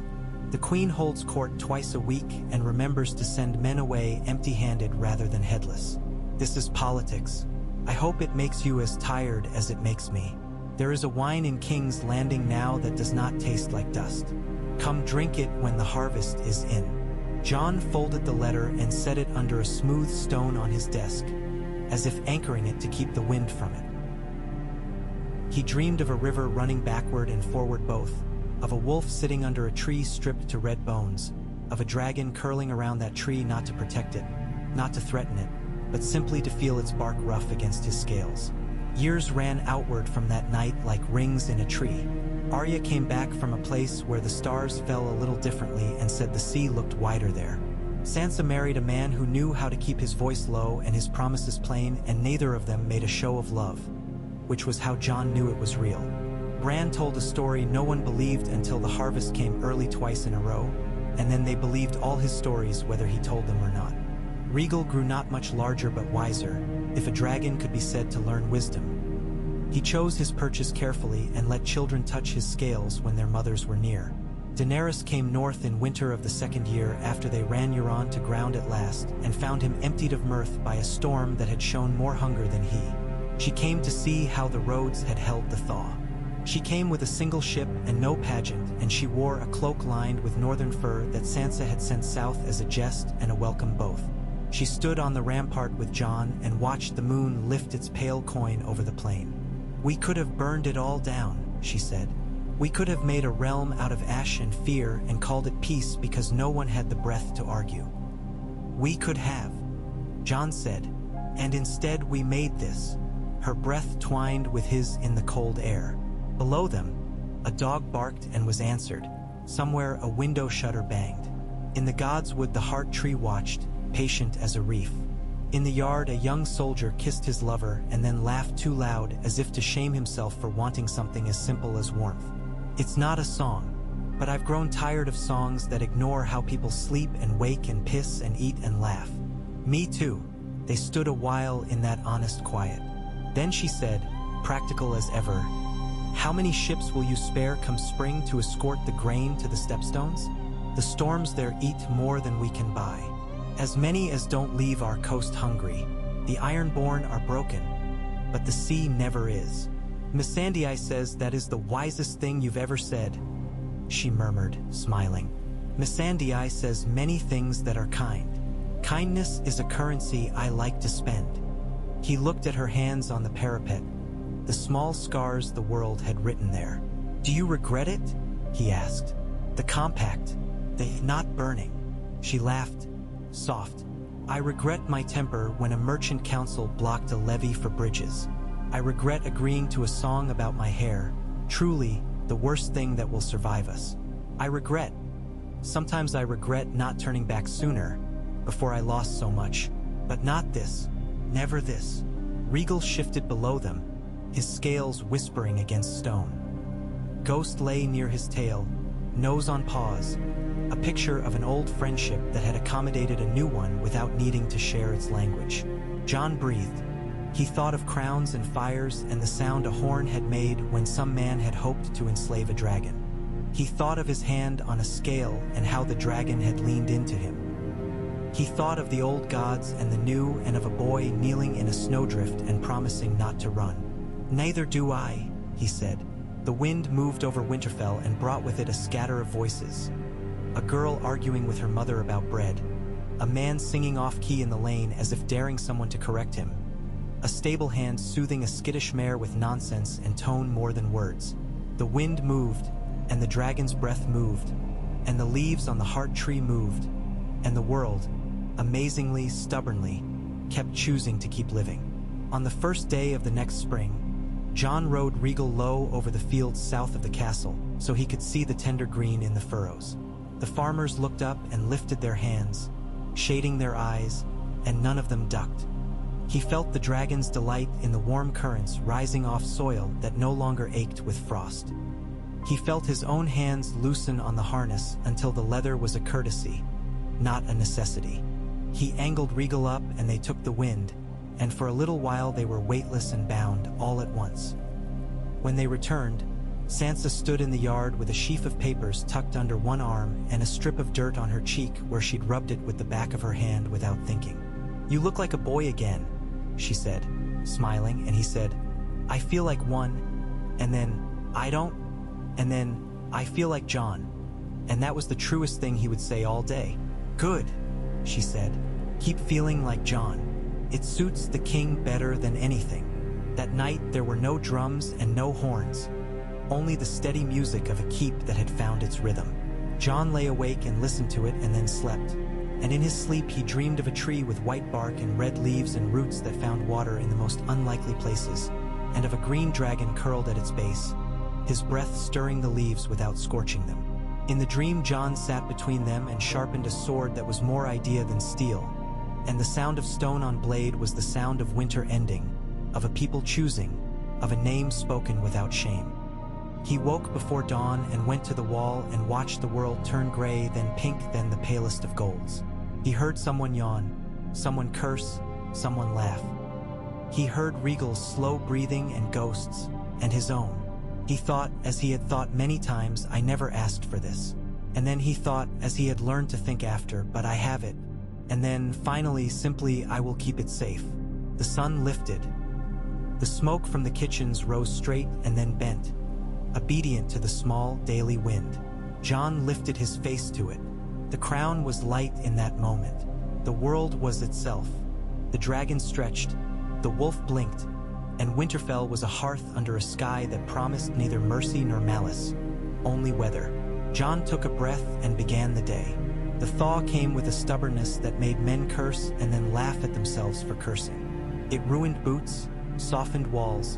Speaker 1: The Queen holds court twice a week and remembers to send men away empty-handed rather than headless. This is politics. I hope it makes you as tired as it makes me. There is a wine in King's Landing now that does not taste like dust. Come drink it when the harvest is in." Jon folded the letter and set it under a smooth stone on his desk, as if anchoring it to keep the wind from it. He dreamed of a river running backward and forward both, of a wolf sitting under a tree stripped to red bones, of a dragon curling around that tree not to protect it, not to threaten it, but simply to feel its bark rough against his scales. Years ran outward from that night like rings in a tree. Arya came back from a place where the stars fell a little differently and said the sea looked wider there. Sansa married a man who knew how to keep his voice low and his promises plain, and neither of them made a show of love, which was how Jon knew it was real. Bran told a story no one believed until the harvest came early twice in a row, and then they believed all his stories whether he told them or not. Rhaegal grew not much larger but wiser, if a dragon could be said to learn wisdom. He chose his perches carefully and let children touch his scales when their mothers were near. Daenerys came north in winter of the second year after they ran Euron to ground at last and found him emptied of mirth by a storm that had shown more hunger than he. She came to see how the roads had held the thaw. She came with a single ship and no pageant, and she wore a cloak lined with northern fur that Sansa had sent south as a jest and a welcome both. She stood on the rampart with Jon and watched the moon lift its pale coin over the plain. "We could have burned it all down," she said. "We could have made a realm out of ash and fear and called it peace because no one had the breath to argue. We could have," Jon said, "and instead we made this." Her breath twined with his in the cold air. Below them, a dog barked and was answered. Somewhere a window shutter banged. In the gods' wood the heart tree watched, patient as a reef. In the yard a young soldier kissed his lover and then laughed too loud as if to shame himself for wanting something as simple as warmth. It's not a song, but I've grown tired of songs that ignore how people sleep and wake and piss and eat and laugh. Me too. They stood a while in that honest quiet. Then she said, practical as ever, "How many ships will you spare come spring to escort the grain to the stepstones? The storms there eat more than we can buy. As many as don't leave our coast hungry. The ironborn are broken, but the sea never is." "Missandei says that is the wisest thing you've ever said," she murmured, smiling. "Missandei says many things that are kind. Kindness is a currency I like to spend." He looked at her hands on the parapet, the small scars the world had written there. "Do you regret it?" he asked. "The compact, the not burning." She laughed, soft. "I regret my temper when a merchant council blocked a levy for bridges. I regret agreeing to a song about my hair, truly the worst thing that will survive us. I regret. Sometimes I regret not turning back sooner, before I lost so much, but not this, never this." Rhaegal shifted below them, his scales whispering against stone. Ghost lay near his tail, nose on paws, a picture of an old friendship that had accommodated a new one without needing to share its language. Jon breathed. He thought of crowns and fires and the sound a horn had made when some man had hoped to enslave a dragon. He thought of his hand on a scale and how the dragon had leaned into him. He thought of the old gods and the new, and of a boy kneeling in a snowdrift and promising not to run. "Neither do I," he said. The wind moved over Winterfell and brought with it a scatter of voices. A girl arguing with her mother about bread. A man singing off-key in the lane as if daring someone to correct him. A stable hand soothing a skittish mare with nonsense and tone more than words. The wind moved, and the dragon's breath moved, and the leaves on the heart tree moved, and the world, amazingly, stubbornly, kept choosing to keep living. On the first day of the next spring, Jon rode Rhaegal low over the fields south of the castle, so he could see the tender green in the furrows. The farmers looked up and lifted their hands, shading their eyes, and none of them ducked. He felt the dragon's delight in the warm currents rising off soil that no longer ached with frost. He felt his own hands loosen on the harness until the leather was a courtesy, not a necessity. He angled Rhaegal up and they took the wind, and for a little while they were weightless and bound all at once. When they returned, Sansa stood in the yard with a sheaf of papers tucked under one arm and a strip of dirt on her cheek where she'd rubbed it with the back of her hand without thinking. "You look like a boy again," she said, smiling, and he said, "I feel like one, and then, I don't, and then, I feel like Jon." And that was the truest thing he would say all day. "Good," she said. "Keep feeling like Jon. It suits the king better than anything." That night there were no drums and no horns, only the steady music of a keep that had found its rhythm. Jon lay awake and listened to it and then slept. And in his sleep he dreamed of a tree with white bark and red leaves and roots that found water in the most unlikely places, and of a green dragon curled at its base, his breath stirring the leaves without scorching them. In the dream, Jon sat between them and sharpened a sword that was more idea than steel, and the sound of stone on blade was the sound of winter ending, of a people choosing, of a name spoken without shame. He woke before dawn and went to the wall and watched the world turn gray, then pink, then the palest of golds. He heard someone yawn, someone curse, someone laugh. He heard Rhaegal's slow breathing and ghosts, and his own. He thought, as he had thought many times, I never asked for this. And then he thought, as he had learned to think after, but I have it. And then, finally, simply, I will keep it safe. The sun lifted. The smoke from the kitchens rose straight and then bent, obedient to the small, daily wind. Jon lifted his face to it. The crown was light in that moment. The world was itself. The dragon stretched, the wolf blinked, and Winterfell was a hearth under a sky that promised neither mercy nor malice, only weather. Jon took a breath and began the day. The thaw came with a stubbornness that made men curse and then laugh at themselves for cursing. It ruined boots, softened walls,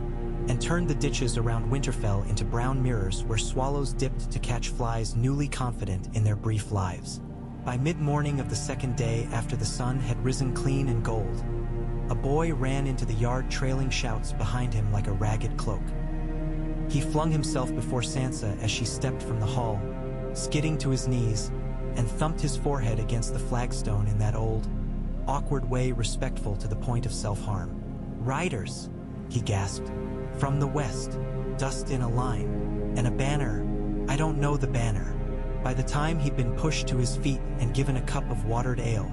Speaker 1: and turned the ditches around Winterfell into brown mirrors where swallows dipped to catch flies newly confident in their brief lives. By mid-morning of the second day after the sun had risen clean and gold, a boy ran into the yard trailing shouts behind him like a ragged cloak. He flung himself before Sansa as she stepped from the hall, skidding to his knees, and thumped his forehead against the flagstone in that old, awkward way respectful to the point of self-harm. "Riders," he gasped, "from the west, dust in a line, and a banner. I don't know the banner." By the time he'd been pushed to his feet and given a cup of watered ale,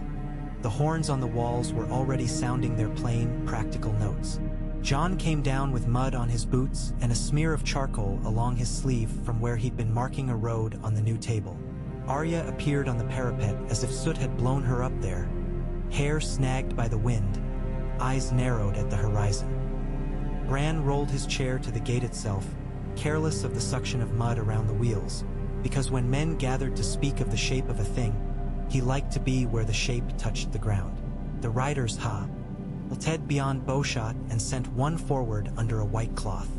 Speaker 1: the horns on the walls were already sounding their plain, practical notes. Jon came down with mud on his boots and a smear of charcoal along his sleeve from where he'd been marking a road on the new table. Arya appeared on the parapet as if soot had blown her up there, hair snagged by the wind, eyes narrowed at the horizon. Bran rolled his chair to the gate itself, careless of the suction of mud around the wheels, because when men gathered to speak of the shape of a thing, he liked to be where the shape touched the ground. The riders, bolted beyond bowshot and sent one forward under a white cloth.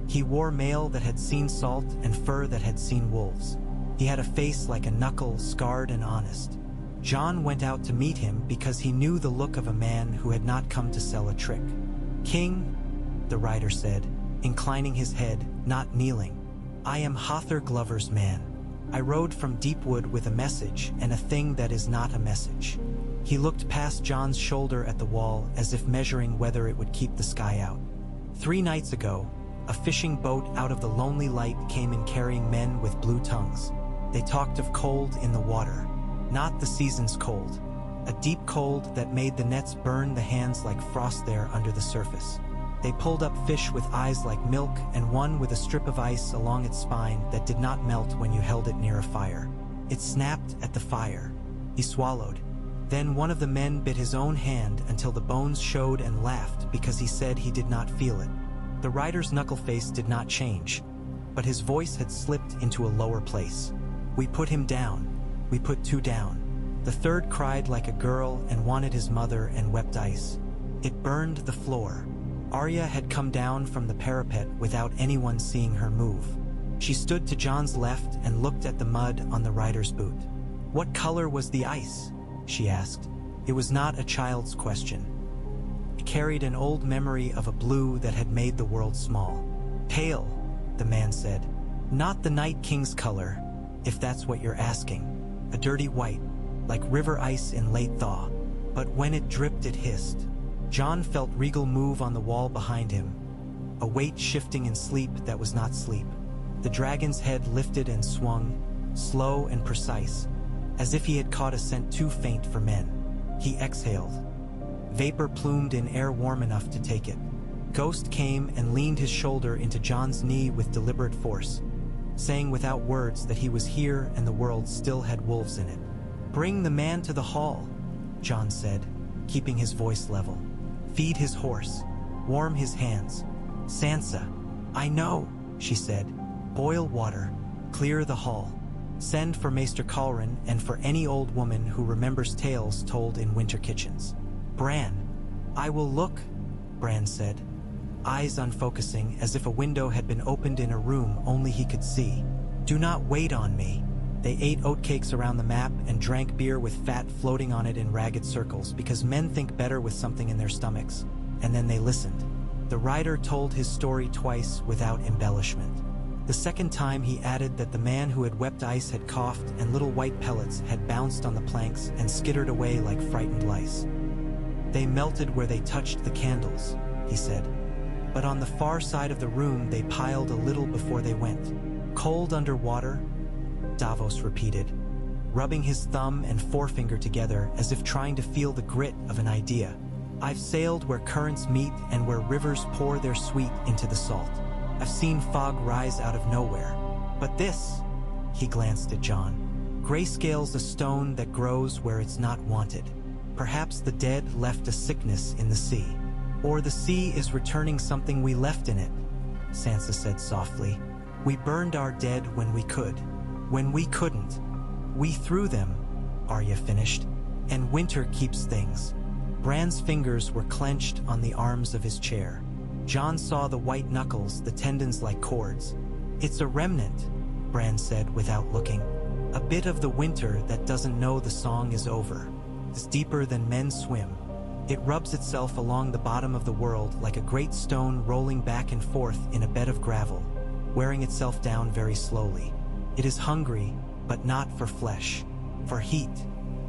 Speaker 1: He wore mail that had seen salt and fur that had seen wolves. He had a face like a knuckle, scarred and honest. Jon went out to meet him because he knew the look of a man who had not come to sell a trick. "King," the rider said, inclining his head, not kneeling, "I am Hother Glover's man. I rode from Deepwood with a message and a thing that is not a message." He looked past Jon's shoulder at the wall as if measuring whether it would keep the sky out. 3 nights ago, a fishing boat out of the lonely light came in carrying men with blue tongues. They talked of cold in the water, not the season's cold, a deep cold that made the nets burn the hands like frost there under the surface. They pulled up fish with eyes like milk and one with a strip of ice along its spine that did not melt when you held it near a fire. It snapped at the fire. He swallowed. Then one of the men bit his own hand until the bones showed and laughed because he said he did not feel it. The rider's knuckle face did not change, but his voice had slipped into a lower place. "We put him down. We put 2 down. The 3rd cried like a girl and wanted his mother and wept ice. It burned the floor." Arya had come down from the parapet without anyone seeing her move. She stood to Jon's left and looked at the mud on the rider's boot. "What color was the ice?" she asked. It was not a child's question. It carried an old memory of a blue that had made the world small. "Pale," the man said. "Not the Night King's color, if that's what you're asking. A dirty white, like river ice in late thaw. But when it dripped, it hissed." Jon felt Rhaegal move on the wall behind him, a weight shifting in sleep that was not sleep. The dragon's head lifted and swung, slow and precise, as if he had caught a scent too faint for men. He exhaled. Vapor plumed in air warm enough to take it. Ghost came and leaned his shoulder into Jon's knee with deliberate force, saying without words that he was here and the world still had wolves in it. "Bring the man to the hall," Jon said, keeping his voice level. "Feed his horse. Warm his hands. Sansa." "I know," she said. "Boil water. Clear the hall. Send for Maester Calrin and for any old woman who remembers tales told in winter kitchens." "Bran." "I will look," Bran said, eyes unfocusing as if a window had been opened in a room only he could see. "Do not wait on me." They ate oatcakes around the map and drank beer with fat floating on it in ragged circles because men think better with something in their stomachs. And then they listened. The rider told his story twice without embellishment. The second time he added that the man who had wept ice had coughed and little white pellets had bounced on the planks and skittered away like frightened lice. They melted where they touched the candles, he said. But on the far side of the room they piled a little before they went. Cold under water? Davos repeated, rubbing his thumb and forefinger together as if trying to feel the grit of an idea. I've sailed where currents meet and where rivers pour their sweet into the salt. I've seen fog rise out of nowhere. But this, he glanced at Jon. Grayscale's a stone that grows where it's not wanted. Perhaps the dead left a sickness in the sea. Or the sea is returning something we left in it, Sansa said softly. We burned our dead when we could. When we couldn't, we threw them, Arya finished. And winter keeps things. Bran's fingers were clenched on the arms of his chair. Jon saw the white knuckles, the tendons like cords. It's a remnant, Bran said without looking. A bit of the winter that doesn't know the song is over. It's deeper than men swim. It rubs itself along the bottom of the world like a great stone rolling back and forth in a bed of gravel, wearing itself down very slowly. It is hungry, but not for flesh, for heat.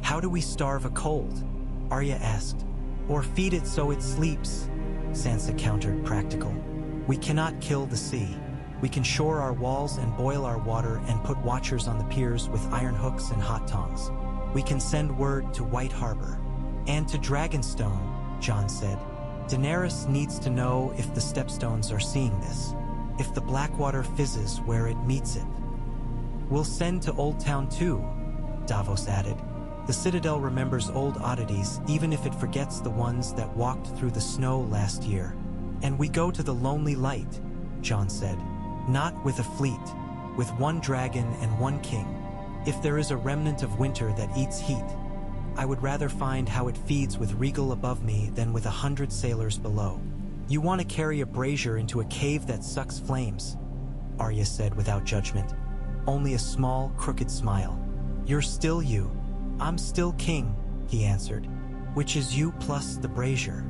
Speaker 1: How do we starve a cold? Arya asked. Or feed it so it sleeps, Sansa countered, practical. We cannot kill the sea. We can shore our walls and boil our water and put watchers on the piers with iron hooks and hot tongs. We can send word to White Harbor. And to Dragonstone, Jon said. Daenerys needs to know if the Stepstones are seeing this, if the Blackwater fizzes where it meets it. We'll send to Old Town too, Davos added. The Citadel remembers old oddities even if it forgets the ones that walked through the snow last year. And we go to the Lonely Light, Jon said. Not with a fleet, with one dragon and one king. If there is a remnant of winter that eats heat, I would rather find how it feeds with Rhaegal above me than with 100 sailors below. You want to carry a brazier into a cave that sucks flames, Arya said without judgment. Only a small, crooked smile. You're still you. I'm still king, he answered, which is you plus the brazier.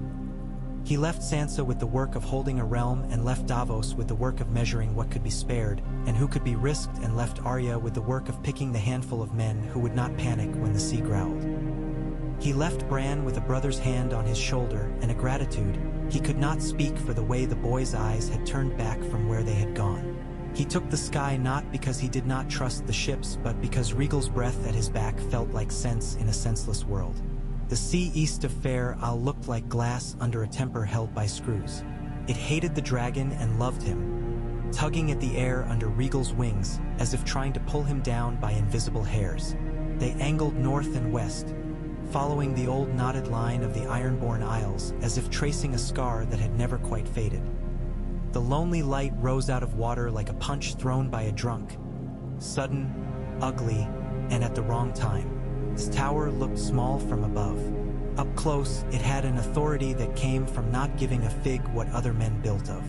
Speaker 1: He left Sansa with the work of holding a realm and left Davos with the work of measuring what could be spared and who could be risked, and left Arya with the work of picking the handful of men who would not panic when the sea growled. He left Bran with a brother's hand on his shoulder and a gratitude he could not speak for the way the boy's eyes had turned back from where they had gone. He took the sky not because he did not trust the ships, but because Rhaegal's breath at his back felt like sense in a senseless world. The sea east of Fair Isle looked like glass under a temper held by screws. It hated the dragon and loved him, tugging at the air under Rhaegal's wings as if trying to pull him down by invisible hairs. They angled north and west, following the old knotted line of the Ironborn Isles as if tracing a scar that had never quite faded. The Lonely Light rose out of water like a punch thrown by a drunk. Sudden, ugly, and at the wrong time. Its tower looked small from above. Up close, it had an authority that came from not giving a fig what other men built of.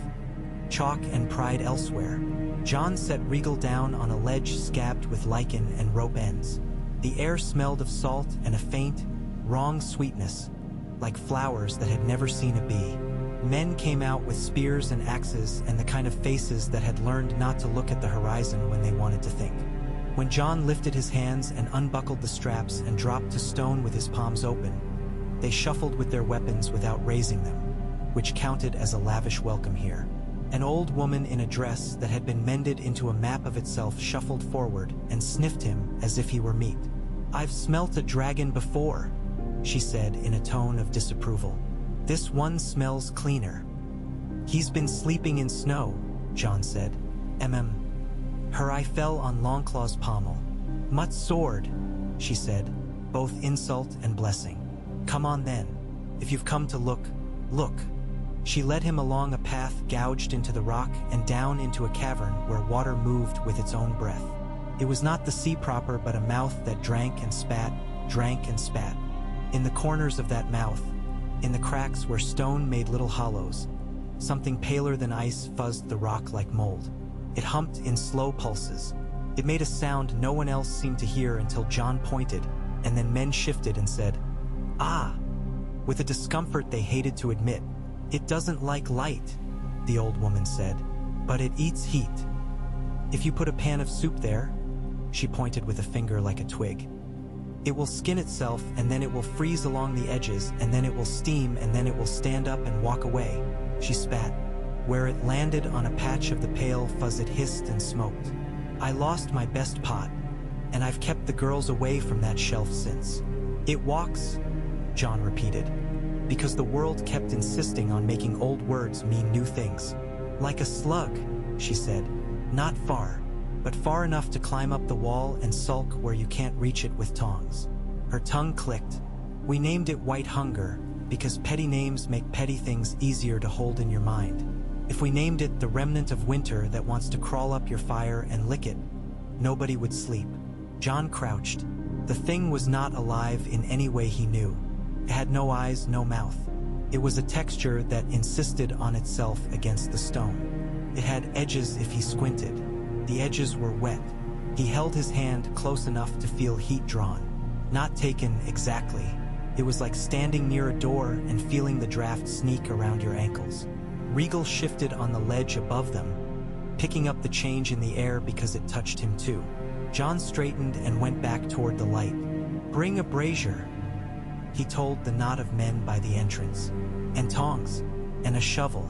Speaker 1: Chalk and pride elsewhere. Jon set Rhaegal down on a ledge scabbed with lichen and rope ends. The air smelled of salt and a faint, wrong sweetness, like flowers that had never seen a bee. Men came out with spears and axes and the kind of faces that had learned not to look at the horizon when they wanted to think. When Jon lifted his hands and unbuckled the straps and dropped to stone with his palms open, they shuffled with their weapons without raising them, which counted as a lavish welcome here. An old woman in a dress that had been mended into a map of itself shuffled forward and sniffed him as if he were meat. "I've smelt a dragon before," she said in a tone of disapproval. "This one smells cleaner." "He's been sleeping in snow," Jon said. Her eye fell on Longclaw's pommel. "Mutt's sword," she said, both insult and blessing. "Come on then. If you've come to look, look." She led him along a path gouged into the rock and down into a cavern where water moved with its own breath. It was not the sea proper, but a mouth that drank and spat, drank and spat. In the corners of that mouth, in the cracks where stone made little hollows, something paler than ice fuzzed the rock like mold. It humped in slow pulses, It made a sound no one else seemed to hear until Jon pointed, and then men shifted and said, "Ah!" with a discomfort they hated to admit. "It doesn't like light," the old woman said, "but it eats heat. If you put a pan of soup there," she pointed with a finger like a twig, "it will skin itself, and then it will freeze along the edges, and then it will steam, and then it will stand up and walk away." She spat. Where it landed on a patch of the pale fuzz it hissed and smoked. "I lost my best pot, and I've kept the girls away from that shelf since." "It walks," Jon repeated, because the world kept insisting on making old words mean new things. "Like a slug," she said. "Not far, but far enough to climb up the wall and sulk where you can't reach it with tongs." Her tongue clicked. "We named it White Hunger because petty names make petty things easier to hold in your mind. If we named it the remnant of winter that wants to crawl up your fire and lick it, nobody would sleep." Jon crouched. The thing was not alive in any way he knew. It had no eyes, no mouth. It was a texture that insisted on itself against the stone. It had edges if he squinted. The edges were wet. He held his hand close enough to feel heat drawn. Not taken exactly. It was like standing near a door and feeling the draft sneak around your ankles. Rhaegal shifted on the ledge above them, picking up the change in the air because it touched him too. Jon straightened and went back toward the light. "Bring a brazier," he told the knot of men by the entrance. "And tongs, and a shovel,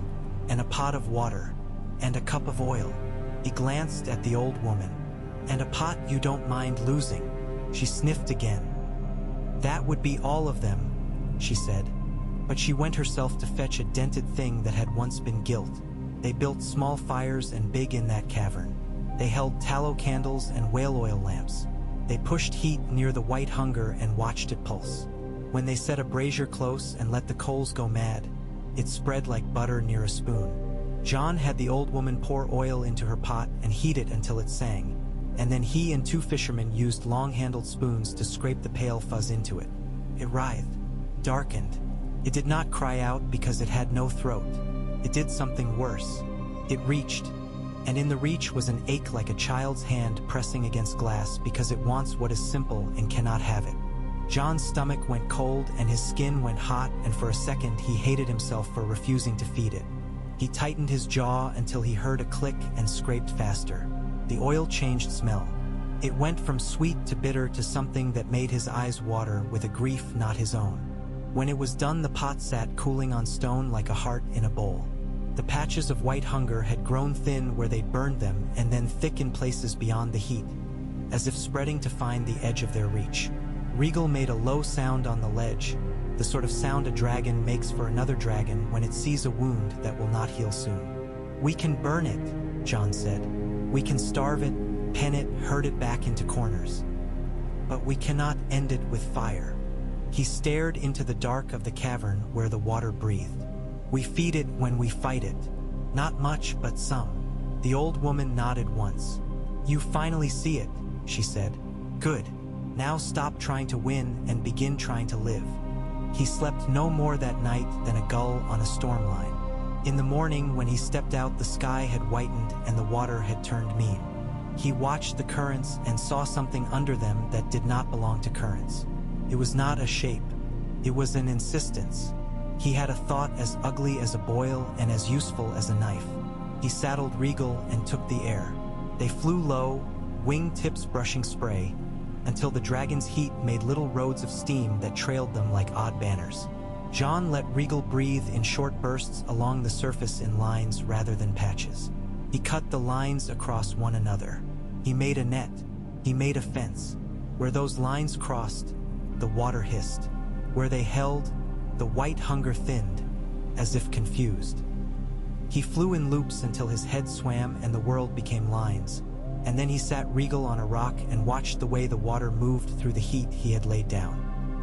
Speaker 1: and a pot of water, and a cup of oil." He glanced at the old woman. "And a pot you don't mind losing." She sniffed again. "That would be all of them," she said. But she went herself to fetch a dented thing that had once been gilt. They built small fires and big in that cavern. They held tallow candles and whale oil lamps. They pushed heat near the White Hunger and watched it pulse. When they set a brazier close and let the coals go mad, it spread like butter near a spoon. Jon had the old woman pour oil into her pot and heat it until it sang, and then he and two fishermen used long-handled spoons to scrape the pale fuzz into it. It writhed, darkened. It did not cry out because it had no throat. It did something worse. It reached, and in the reach was an ache like a child's hand pressing against glass because it wants what is simple and cannot have it. Jon's stomach went cold and his skin went hot, and for a second he hated himself for refusing to feed it. He tightened his jaw until he heard a click and scraped faster. The oil changed smell. It went from sweet to bitter to something that made his eyes water with a grief not his own. When it was done, the pot sat cooling on stone like a heart in a bowl. The patches of White Hunger had grown thin where they'd burned them and then thick in places beyond the heat, as if spreading to find the edge of their reach. Rhaegal made a low sound on the ledge, the sort of sound a dragon makes for another dragon when it sees a wound that will not heal soon. "We can burn it," Jon said. "We can starve it, pen it, herd it back into corners. But we cannot end it with fire." He stared into the dark of the cavern where the water breathed. "We feed it when we fight it. Not much, but some." The old woman nodded once. "You finally see it," she said. "Good. Now stop trying to win and begin trying to live." He slept no more that night than a gull on a storm line. In the morning, when he stepped out, the sky had whitened and the water had turned mean. He watched the currents and saw something under them that did not belong to currents. It was not a shape. It was an insistence. He had a thought as ugly as a boil and as useful as a knife. He saddled Rhaegal and took the air. They flew low, wing tips brushing spray, until the dragon's heat made little roads of steam that trailed them like odd banners. Jon let Rhaegal breathe in short bursts along the surface in lines rather than patches. He cut the lines across one another. He made a net. He made a fence. Where those lines crossed, the water hissed. Where they held, the White Hunger thinned, as if confused. He flew in loops until his head swam and the world became lines, and then he sat Rhaegal on a rock and watched the way the water moved through the heat he had laid down.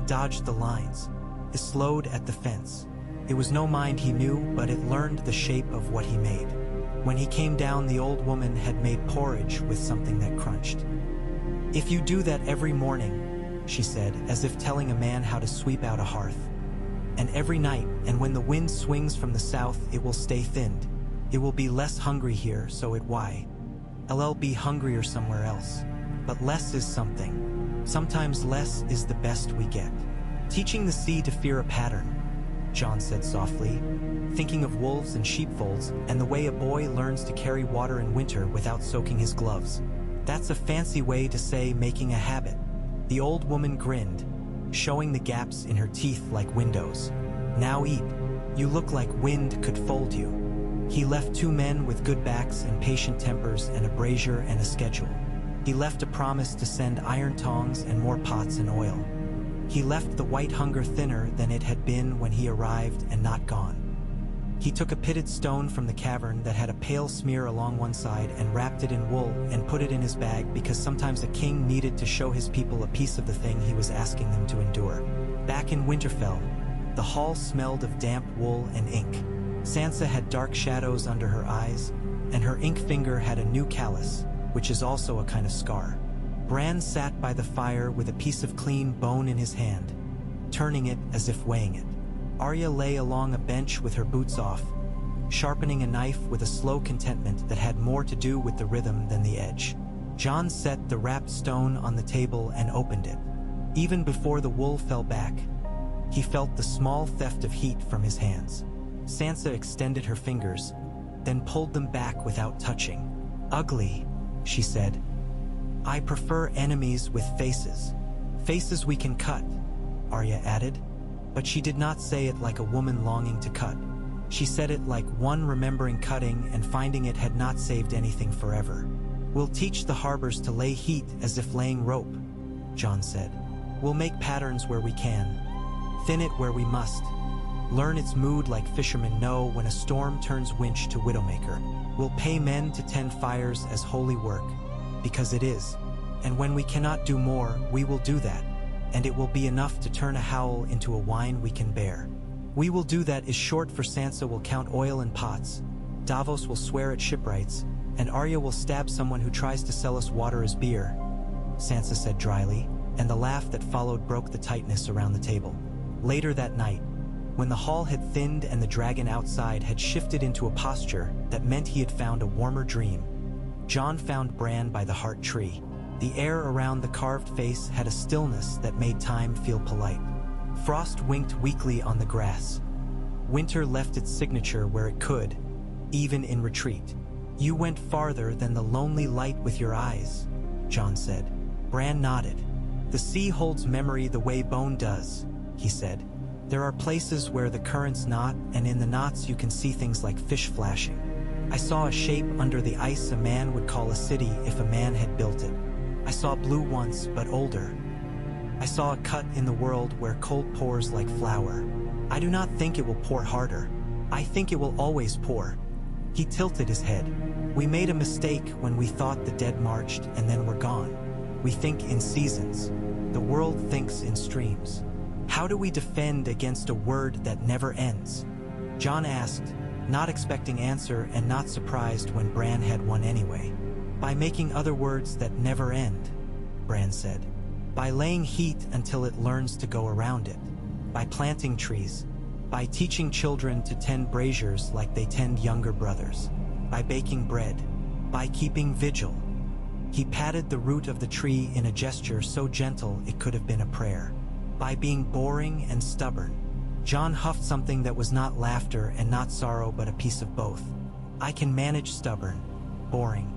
Speaker 1: Dodged the lines. It slowed at the fence. It was no mind he knew, but it learned the shape of what he made. When he came down, the old woman had made porridge with something that crunched. "If you do that every morning," she said, as if telling a man how to sweep out a hearth. "And every night, and when the wind swings from the south, it will stay thinned. It will be less hungry here, so it why." I'll be hungrier somewhere else. But less is something. Sometimes less is the best we get. Teaching the sea to fear a pattern, Jon said softly, thinking of wolves and sheepfolds and the way a boy learns to carry water in winter without soaking his gloves. That's a fancy way to say making a habit. The old woman grinned, showing the gaps in her teeth like windows. Now eat. You look like wind could fold you. He left 2 men with good backs and patient tempers and a brazier and a schedule. He left a promise to send iron tongs and more pots and oil. He left the white hunger thinner than it had been when he arrived and not gone. He took a pitted stone from the cavern that had a pale smear along one side and wrapped it in wool and put it in his bag because sometimes a king needed to show his people a piece of the thing he was asking them to endure. Back in Winterfell, the hall smelled of damp wool and ink. Sansa had dark shadows under her eyes, and her ink finger had a new callus, which is also a kind of scar. Bran sat by the fire with a piece of clean bone in his hand, turning it as if weighing it. Arya lay along a bench with her boots off, sharpening a knife with a slow contentment that had more to do with the rhythm than the edge. Jon set the wrapped stone on the table and opened it. Even before the wool fell back, he felt the small theft of heat from his hands. Sansa extended her fingers, then pulled them back without touching. "Ugly," she said. "I prefer enemies with faces. Faces we can cut," Arya added. But she did not say it like a woman longing to cut. She said it like one remembering cutting and finding it had not saved anything forever. "We'll teach the harbors to lay heat as if laying rope," Jon said. "We'll make patterns where we can, thin it where we must, learn its mood like fishermen know when a storm turns winch to widowmaker. We'll pay men to tend fires as holy work, because it is. And when we cannot do more, we will do that, and it will be enough to turn a howl into a wine we can bear. We will do that is short for Sansa will count oil in pots, Davos will swear at shipwrights, and Arya will stab someone who tries to sell us water as beer," Sansa said dryly, and the laugh that followed broke the tightness around the table. Later that night, when the hall had thinned and the dragon outside had shifted into a posture that meant he had found a warmer dream, Jon found Bran by the heart tree. The air around the carved face had a stillness that made time feel polite. Frost winked weakly on the grass. Winter left its signature where it could, even in retreat. "You went farther than the lonely light with your eyes," Jon said. Bran nodded. "The sea holds memory the way bone does," he said. "There are places where the currents knot, and in the knots you can see things like fish flashing. I saw a shape under the ice a man would call a city if a man had built it. I saw blue once, but older. I saw a cut in the world where cold pours like flour. I do not think it will pour harder. I think it will always pour." He tilted his head. "We made a mistake when we thought the dead marched and then were gone. We think in seasons. The world thinks in streams. How do we defend against a word that never ends?" Jon asked, not expecting answer and not surprised when Bran had one anyway. "By making other words that never end," Bran said. "By laying heat until it learns to go around it. By planting trees. By teaching children to tend braziers like they tend younger brothers. By baking bread. By keeping vigil." He patted the root of the tree in a gesture so gentle it could have been a prayer. "By being boring and stubborn." Jon huffed something that was not laughter and not sorrow but a piece of both. "I can manage stubborn, boring."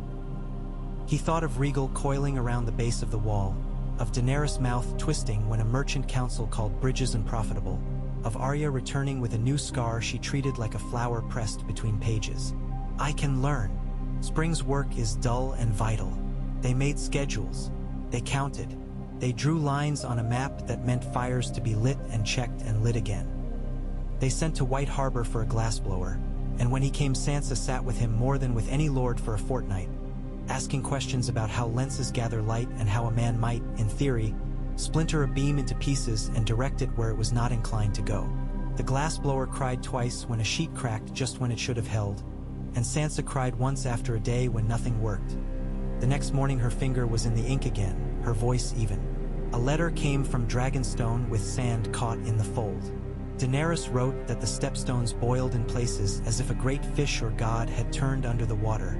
Speaker 1: He thought of Rhaegal coiling around the base of the wall, of Daenerys' mouth twisting when a merchant council called bridges unprofitable, of Arya returning with a new scar she treated like a flower pressed between pages. "I can learn. Spring's work is dull and vital. They made schedules. They counted. They drew lines on a map that meant fires to be lit and checked and lit again. They sent to White Harbor for a glassblower, and when he came Sansa sat with him more than with any lord for a fortnight, asking questions about how lenses gather light and how a man might, in theory, splinter a beam into pieces and direct it where it was not inclined to go. The glassblower cried twice when a sheet cracked just when it should have held, and Sansa cried once after a day when nothing worked. The next morning her finger was in the ink again, her voice even. A letter came from Dragonstone with sand caught in the fold. Daenerys wrote that the stepstones boiled in places as if a great fish or god had turned under the water.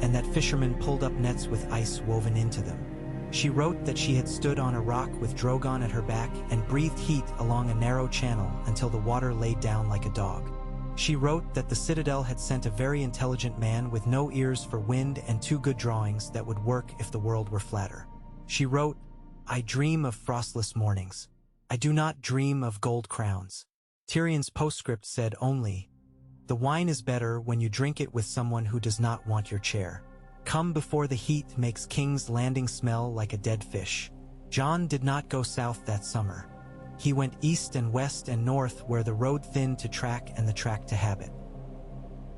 Speaker 1: and that fishermen pulled up nets with ice woven into them. She wrote that she had stood on a rock with Drogon at her back and breathed heat along a narrow channel until the water laid down like a dog. She wrote that the Citadel had sent a very intelligent man with no ears for wind and 2 good drawings that would work if the world were flatter. She wrote, "I dream of frostless mornings. I do not dream of gold crowns." Tyrion's postscript said only, "The wine is better when you drink it with someone who does not want your chair. Come before the heat makes King's Landing smell like a dead fish." Jon did not go south that summer. He went east and west and north where the road thinned to track and the track to habit.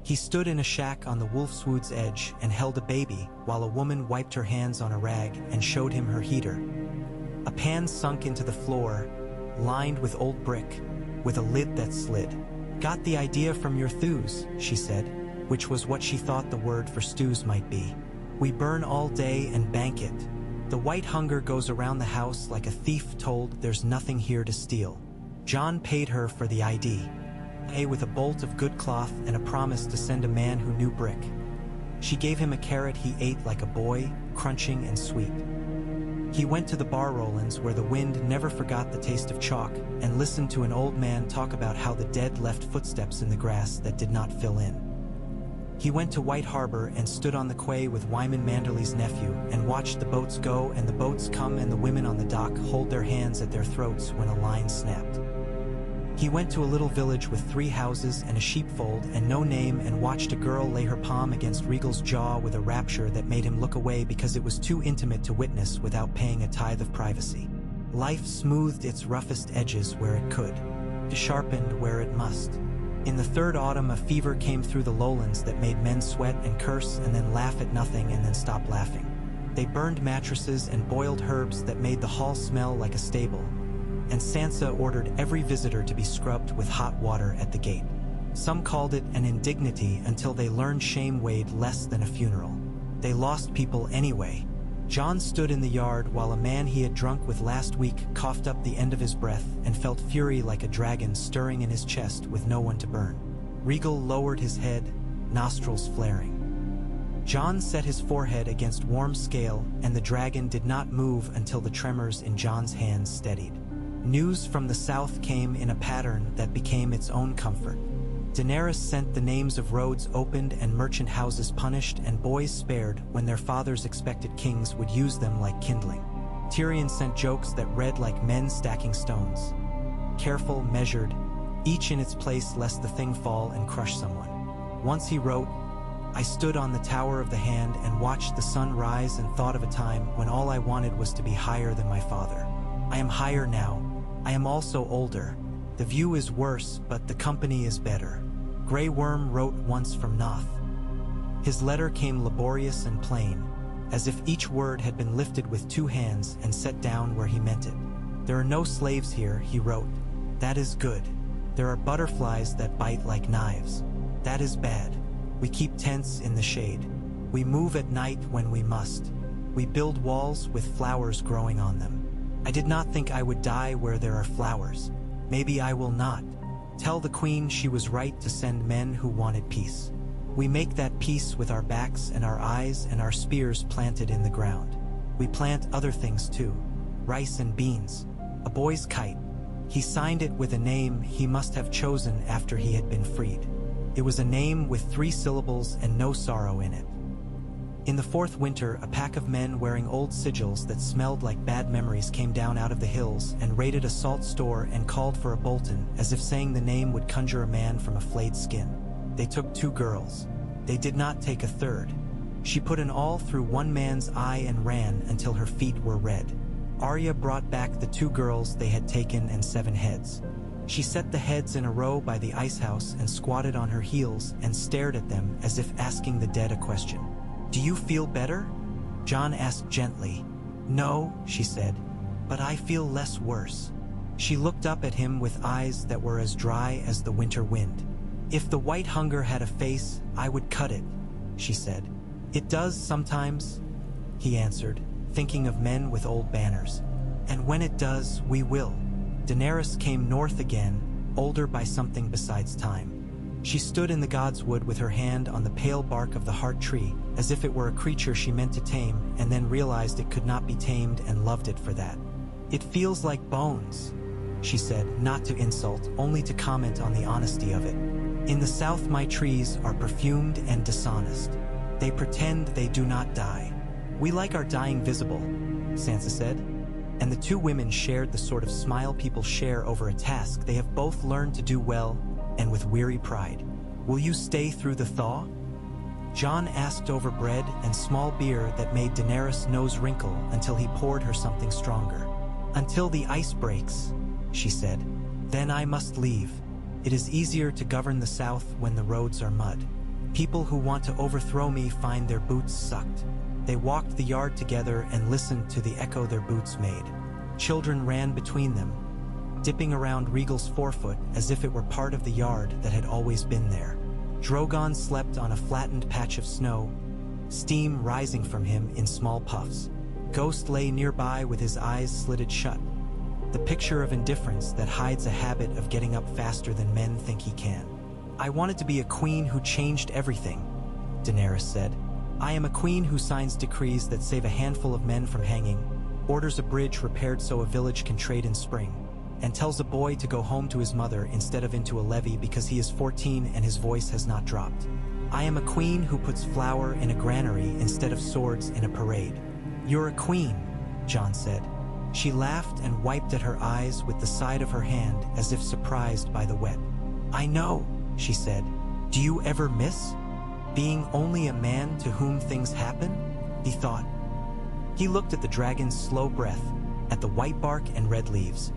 Speaker 1: He stood in a shack on the Wolfswood's edge and held a baby while a woman wiped her hands on a rag and showed him her heater. A pan sunk into the floor, lined with old brick, with a lid that slid. "Got the idea from your thews," she said, which was what she thought the word for stews might be. "We burn all day and bank it. The white hunger goes around the house like a thief told there's nothing here to steal." Jon paid her for the idea, with a bolt of good cloth and a promise to send a man who knew brick. She gave him a carrot he ate like a boy, crunching and sweet. He went to the bar Rollins where the wind never forgot the taste of chalk and listened to an old man talk about how the dead left footsteps in the grass that did not fill in. He went to White Harbor and stood on the quay with Wyman Manderley's nephew and watched the boats go and the boats come and the women on the dock hold their hands at their throats when a line snapped. He went to a little village with 3 houses and a sheepfold and no name and watched a girl lay her palm against Rhaegal's jaw with a rapture that made him look away because it was too intimate to witness without paying a tithe of privacy. Life smoothed its roughest edges where it could, sharpened where it must. In the 3rd autumn, a fever came through the lowlands that made men sweat and curse and then laugh at nothing and then stop laughing. They burned mattresses and boiled herbs that made the hall smell like a stable. And Sansa ordered every visitor to be scrubbed with hot water at the gate. Some called it an indignity until they learned shame weighed less than a funeral. They lost people anyway. Jon stood in the yard while a man he had drunk with last week coughed up the end of his breath and felt fury like a dragon stirring in his chest with no one to burn. Rhaegal lowered his head, nostrils flaring. Jon set his forehead against warm scale, and the dragon did not move until the tremors in Jon's hands steadied. News from the south came in a pattern that became its own comfort. Daenerys sent the names of roads opened and merchant houses punished and boys spared when their fathers expected kings would use them like kindling. Tyrion sent jokes that read like men stacking stones. Careful, measured, each in its place lest the thing fall and crush someone. Once he wrote, "I stood on the Tower of the Hand and watched the sun rise and thought of a time when all I wanted was to be higher than my father. I am higher now. I am also older. The view is worse, but the company is better." Grey Worm wrote once from Noth. His letter came laborious and plain, as if each word had been lifted with 2 hands and set down where he meant it. "There are no slaves here," he wrote. "That is good. There are butterflies that bite like knives. That is bad. We keep tents in the shade. We move at night when we must. We build walls with flowers growing on them. I did not think I would die where there are flowers. Maybe I will not. Tell the queen she was right to send men who wanted peace. We make that peace with our backs and our eyes and our spears planted in the ground. We plant other things too, rice and beans. A boy's kite. He signed it with a name he must have chosen after he had been freed. It was a name with 3 syllables and no sorrow in it. In the 4th winter, a pack of men wearing old sigils that smelled like bad memories came down out of the hills and raided a salt store and called for a Bolton, as if saying the name would conjure a man from a flayed skin. They took 2 girls. They did not take a 3rd. She put an awl through one man's eye and ran until her feet were red. Arya brought back the 2 girls they had taken and 7 heads. She set the heads in a row by the ice house and squatted on her heels and stared at them as if asking the dead a question. "Do you feel better?" Jon asked gently. "No," she said, "but I feel less worse." She looked up at him with eyes that were as dry as the winter wind. "If the white hunger had a face, I would cut it," she said. "It does sometimes," he answered, thinking of men with old banners. "And when it does, we will." Daenerys came north again, older by something besides time. She stood in the Godswood with her hand on the pale bark of the heart tree, as if it were a creature she meant to tame, and then realized it could not be tamed and loved it for that. "It feels like bones," she said, not to insult, only to comment on the honesty of it. "In the south my trees are perfumed and dishonest. They pretend they do not die. We like our dying visible," Sansa said. And the two women shared the sort of smile people share over a task they have both learned to do well and with weary pride. "Will you stay through the thaw?" Jon asked over bread and small beer that made Daenerys' nose wrinkle until he poured her something stronger. "Until the ice breaks," she said. "Then I must leave. It is easier to govern the south when the roads are mud. People who want to overthrow me find their boots sucked." They walked the yard together and listened to the echo their boots made. Children ran between them, dipping around Rhaegal's forefoot as if it were part of the yard that had always been there. Drogon slept on a flattened patch of snow, steam rising from him in small puffs. Ghost lay nearby with his eyes slitted shut, the picture of indifference that hides a habit of getting up faster than men think he can. "I wanted to be a queen who changed everything," Daenerys said. "I am a queen who signs decrees that save a handful of men from hanging, orders a bridge repaired so a village can trade in spring, and tells a boy to go home to his mother instead of into a levee because he is 14 and his voice has not dropped. I am a queen who puts flour in a granary instead of swords in a parade." "You're a queen," Jon said. She laughed and wiped at her eyes with the side of her hand as if surprised by the wet. "I know," she said. "Do you ever miss being only a man to whom things happen?" he thought. He looked at the dragon's slow breath, at the white bark and red leaves,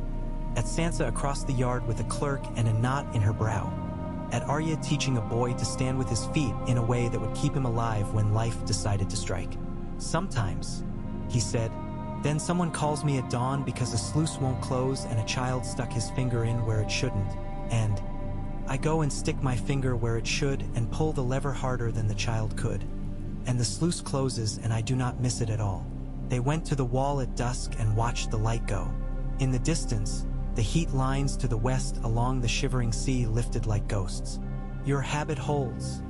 Speaker 1: at Sansa across the yard with a clerk and a knot in her brow, at Arya teaching a boy to stand with his feet in a way that would keep him alive when life decided to strike. "Sometimes," he said, "then someone calls me at dawn because a sluice won't close and a child stuck his finger in where it shouldn't, and I go and stick my finger where it should and pull the lever harder than the child could, and the sluice closes and I do not miss it at all." They went to the wall at dusk and watched the light go. In the distance, the heat lines to the west along the shivering sea lifted like ghosts. "Your habit holds,"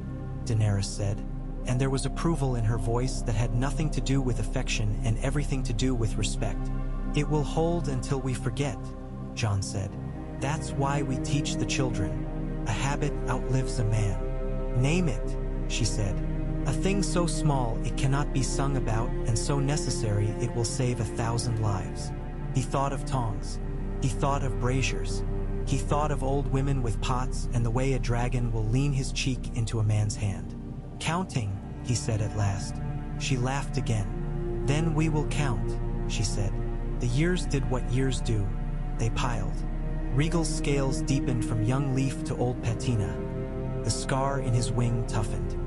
Speaker 1: Daenerys said, and there was approval in her voice that had nothing to do with affection and everything to do with respect. "It will hold until we forget," Jon said. "That's why we teach the children. A habit outlives a man." "Name it," she said. "A thing so small it cannot be sung about and so necessary it will save 1,000 lives." He thought of tongs. He thought of braziers. He thought of old women with pots and the way a dragon will lean his cheek into a man's hand. "Counting," he said at last. She laughed again. "Then we will count," she said. The years did what years do. They piled. Rhaegal's scales deepened from young leaf to old patina. The scar in his wing toughened.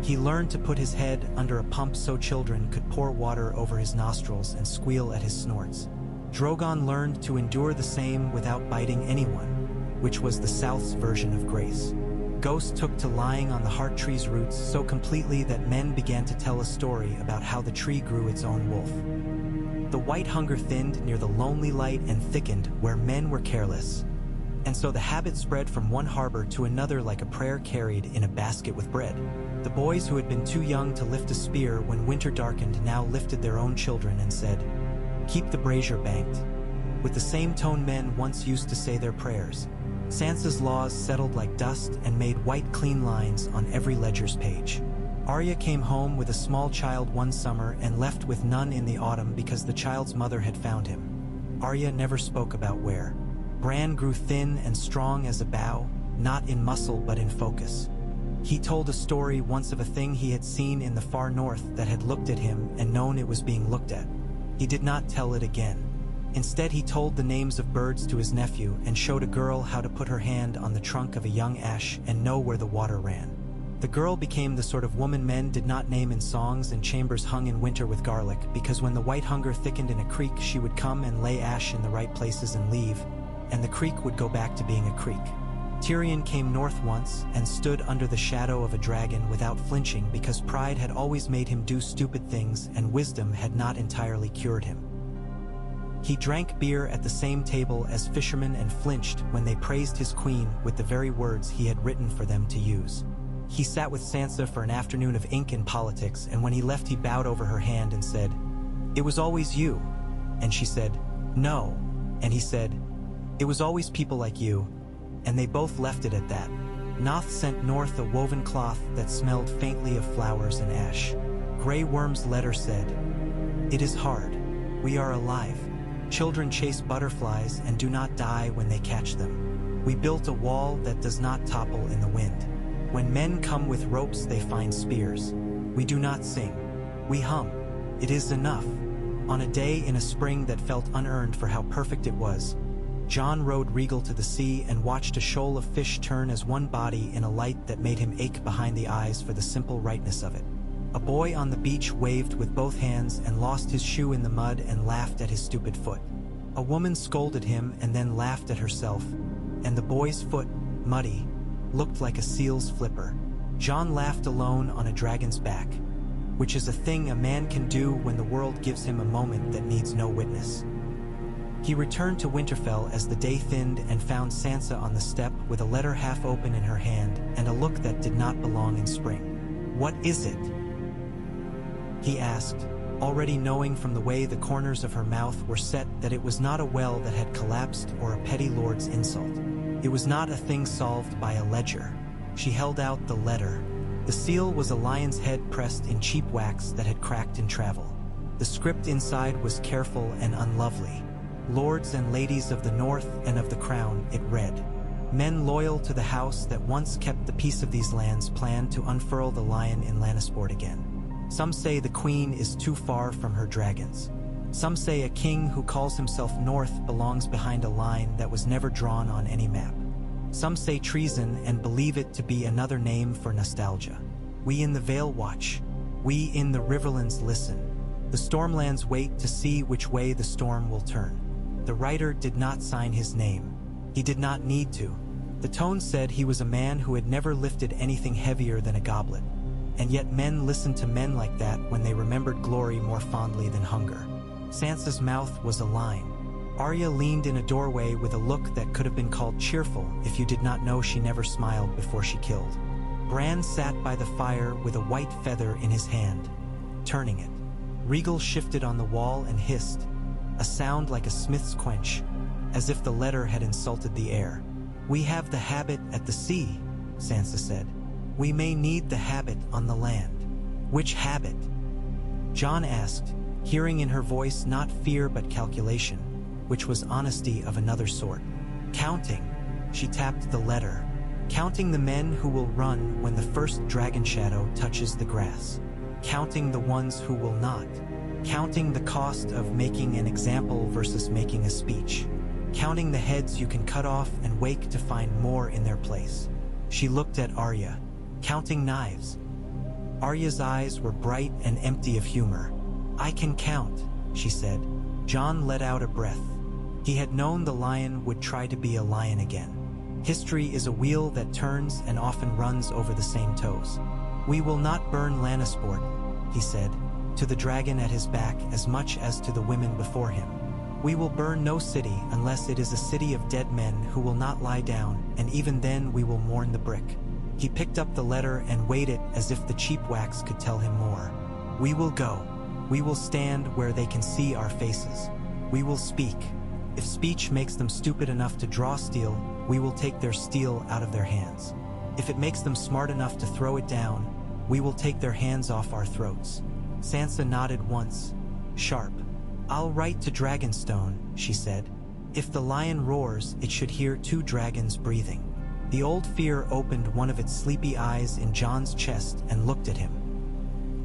Speaker 1: He learned to put his head under a pump so children could pour water over his nostrils and squeal at his snorts. Drogon learned to endure the same without biting anyone, which was the South's version of grace. Ghost took to lying on the heart tree's roots so completely that men began to tell a story about how the tree grew its own wolf. The white hunger thinned near the lonely light and thickened where men were careless. And so the habit spread from one harbor to another like a prayer carried in a basket with bread. The boys who had been too young to lift a spear when winter darkened now lifted their own children and said, "Keep the brazier banked," with the same tone men once used to say their prayers. Sansa's laws settled like dust and made white clean lines on every ledger's page. Arya came home with a small child one summer and left with none in the autumn because the child's mother had found him. Arya never spoke about where. Bran grew thin and strong as a bough, not in muscle but in focus. He told a story once of a thing he had seen in the far north that had looked at him and known it was being looked at. He did not tell it again. Instead, he told the names of birds to his nephew and showed a girl how to put her hand on the trunk of a young ash and know where the water ran. The girl became the sort of woman men did not name in songs and chambers hung in winter with garlic, because when the white hunger thickened in a creek, she would come and lay ash in the right places and leave, and the creek would go back to being a creek. Tyrion came north once and stood under the shadow of a dragon without flinching because pride had always made him do stupid things and wisdom had not entirely cured him. He drank beer at the same table as fishermen and flinched when they praised his queen with the very words he had written for them to use. He sat with Sansa for an afternoon of ink and politics, and when he left he bowed over her hand and said, "It was always you." And she said, "No." And he said, "It was always people like you." And they both left it at that. Noth sent north a woven cloth that smelled faintly of flowers and ash. Grey Worm's letter said, "It is hard. We are alive. Children chase butterflies and do not die when they catch them. We built a wall that does not topple in the wind. When men come with ropes they find spears. We do not sing. We hum. It is enough." On a day in a spring that felt unearned for how perfect it was, Jon rode Rhaegal to the sea and watched a shoal of fish turn as one body in a light that made him ache behind the eyes for the simple rightness of it. A boy on the beach waved with both hands and lost his shoe in the mud and laughed at his stupid foot. A woman scolded him and then laughed at herself, and the boy's foot, muddy, looked like a seal's flipper. Jon laughed alone on a dragon's back, which is a thing a man can do when the world gives him a moment that needs no witness. He returned to Winterfell as the day thinned and found Sansa on the step with a letter half open in her hand and a look that did not belong in spring. "What is it?" he asked, already knowing from the way the corners of her mouth were set that it was not a well that had collapsed or a petty lord's insult. It was not a thing solved by a ledger. She held out the letter. The seal was a lion's head pressed in cheap wax that had cracked in travel. The script inside was careful and unlovely. "Lords and ladies of the North and of the Crown," it read. "Men loyal to the house that once kept the peace of these lands plan to unfurl the lion in Lannisport again. Some say the queen is too far from her dragons. Some say a king who calls himself North belongs behind a line that was never drawn on any map. Some say treason and believe it to be another name for nostalgia. We in the Vale watch. We in the Riverlands listen. The Stormlands wait to see which way the storm will turn." The writer did not sign his name. He did not need to. The tone said he was a man who had never lifted anything heavier than a goblet. And yet men listened to men like that when they remembered glory more fondly than hunger. Sansa's mouth was a line. Arya leaned in a doorway with a look that could have been called cheerful if you did not know she never smiled before she killed. Bran sat by the fire with a white feather in his hand, turning it. Rhaegal shifted on the wall and hissed, a sound like a smith's quench, as if the letter had insulted the air. "We have the habit at the sea," Sansa said. "We may need the habit on the land." "Which habit?" Jon asked, hearing in her voice not fear but calculation, which was honesty of another sort. "Counting." She tapped the letter. "Counting the men who will run when the first dragon shadow touches the grass. Counting the ones who will not. Counting the cost of making an example versus making a speech. Counting the heads you can cut off and wake to find more in their place." She looked at Arya. "Counting knives." Arya's eyes were bright and empty of humor. "I can count," she said. Jon let out a breath. He had known the lion would try to be a lion again. History is a wheel that turns and often runs over the same toes. "We will not burn Lannisport," he said, to the dragon at his back as much as to the women before him. "We will burn no city unless it is a city of dead men who will not lie down, and even then we will mourn the brick." He picked up the letter and weighed it as if the cheap wax could tell him more. "We will go. We will stand where they can see our faces. We will speak. If speech makes them stupid enough to draw steel, we will take their steel out of their hands. If it makes them smart enough to throw it down, we will take their hands off our throats." Sansa nodded once, sharp. "I'll write to Dragonstone," she said. "If the lion roars, it should hear 2 dragons breathing." The old fear opened one of its sleepy eyes in Jon's chest and looked at him.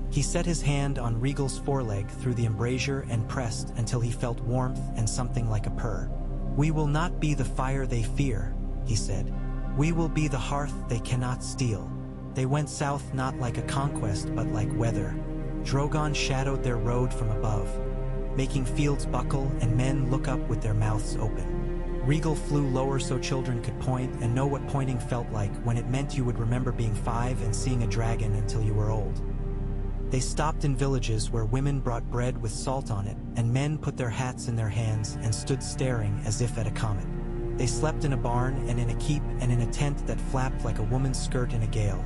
Speaker 1: He set his hand on Rhaegal's foreleg through the embrasure and pressed until he felt warmth and something like a purr. "We will not be the fire they fear," he said. "We will be the hearth they cannot steal." They went south not like a conquest but like weather. Drogon shadowed their road from above, making fields buckle and men look up with their mouths open. Rhaegal flew lower so children could point and know what pointing felt like when it meant you would remember being 5 and seeing a dragon until you were old. They stopped in villages where women brought bread with salt on it, and men put their hats in their hands and stood staring as if at a comet. They slept in a barn and in a keep and in a tent that flapped like a woman's skirt in a gale.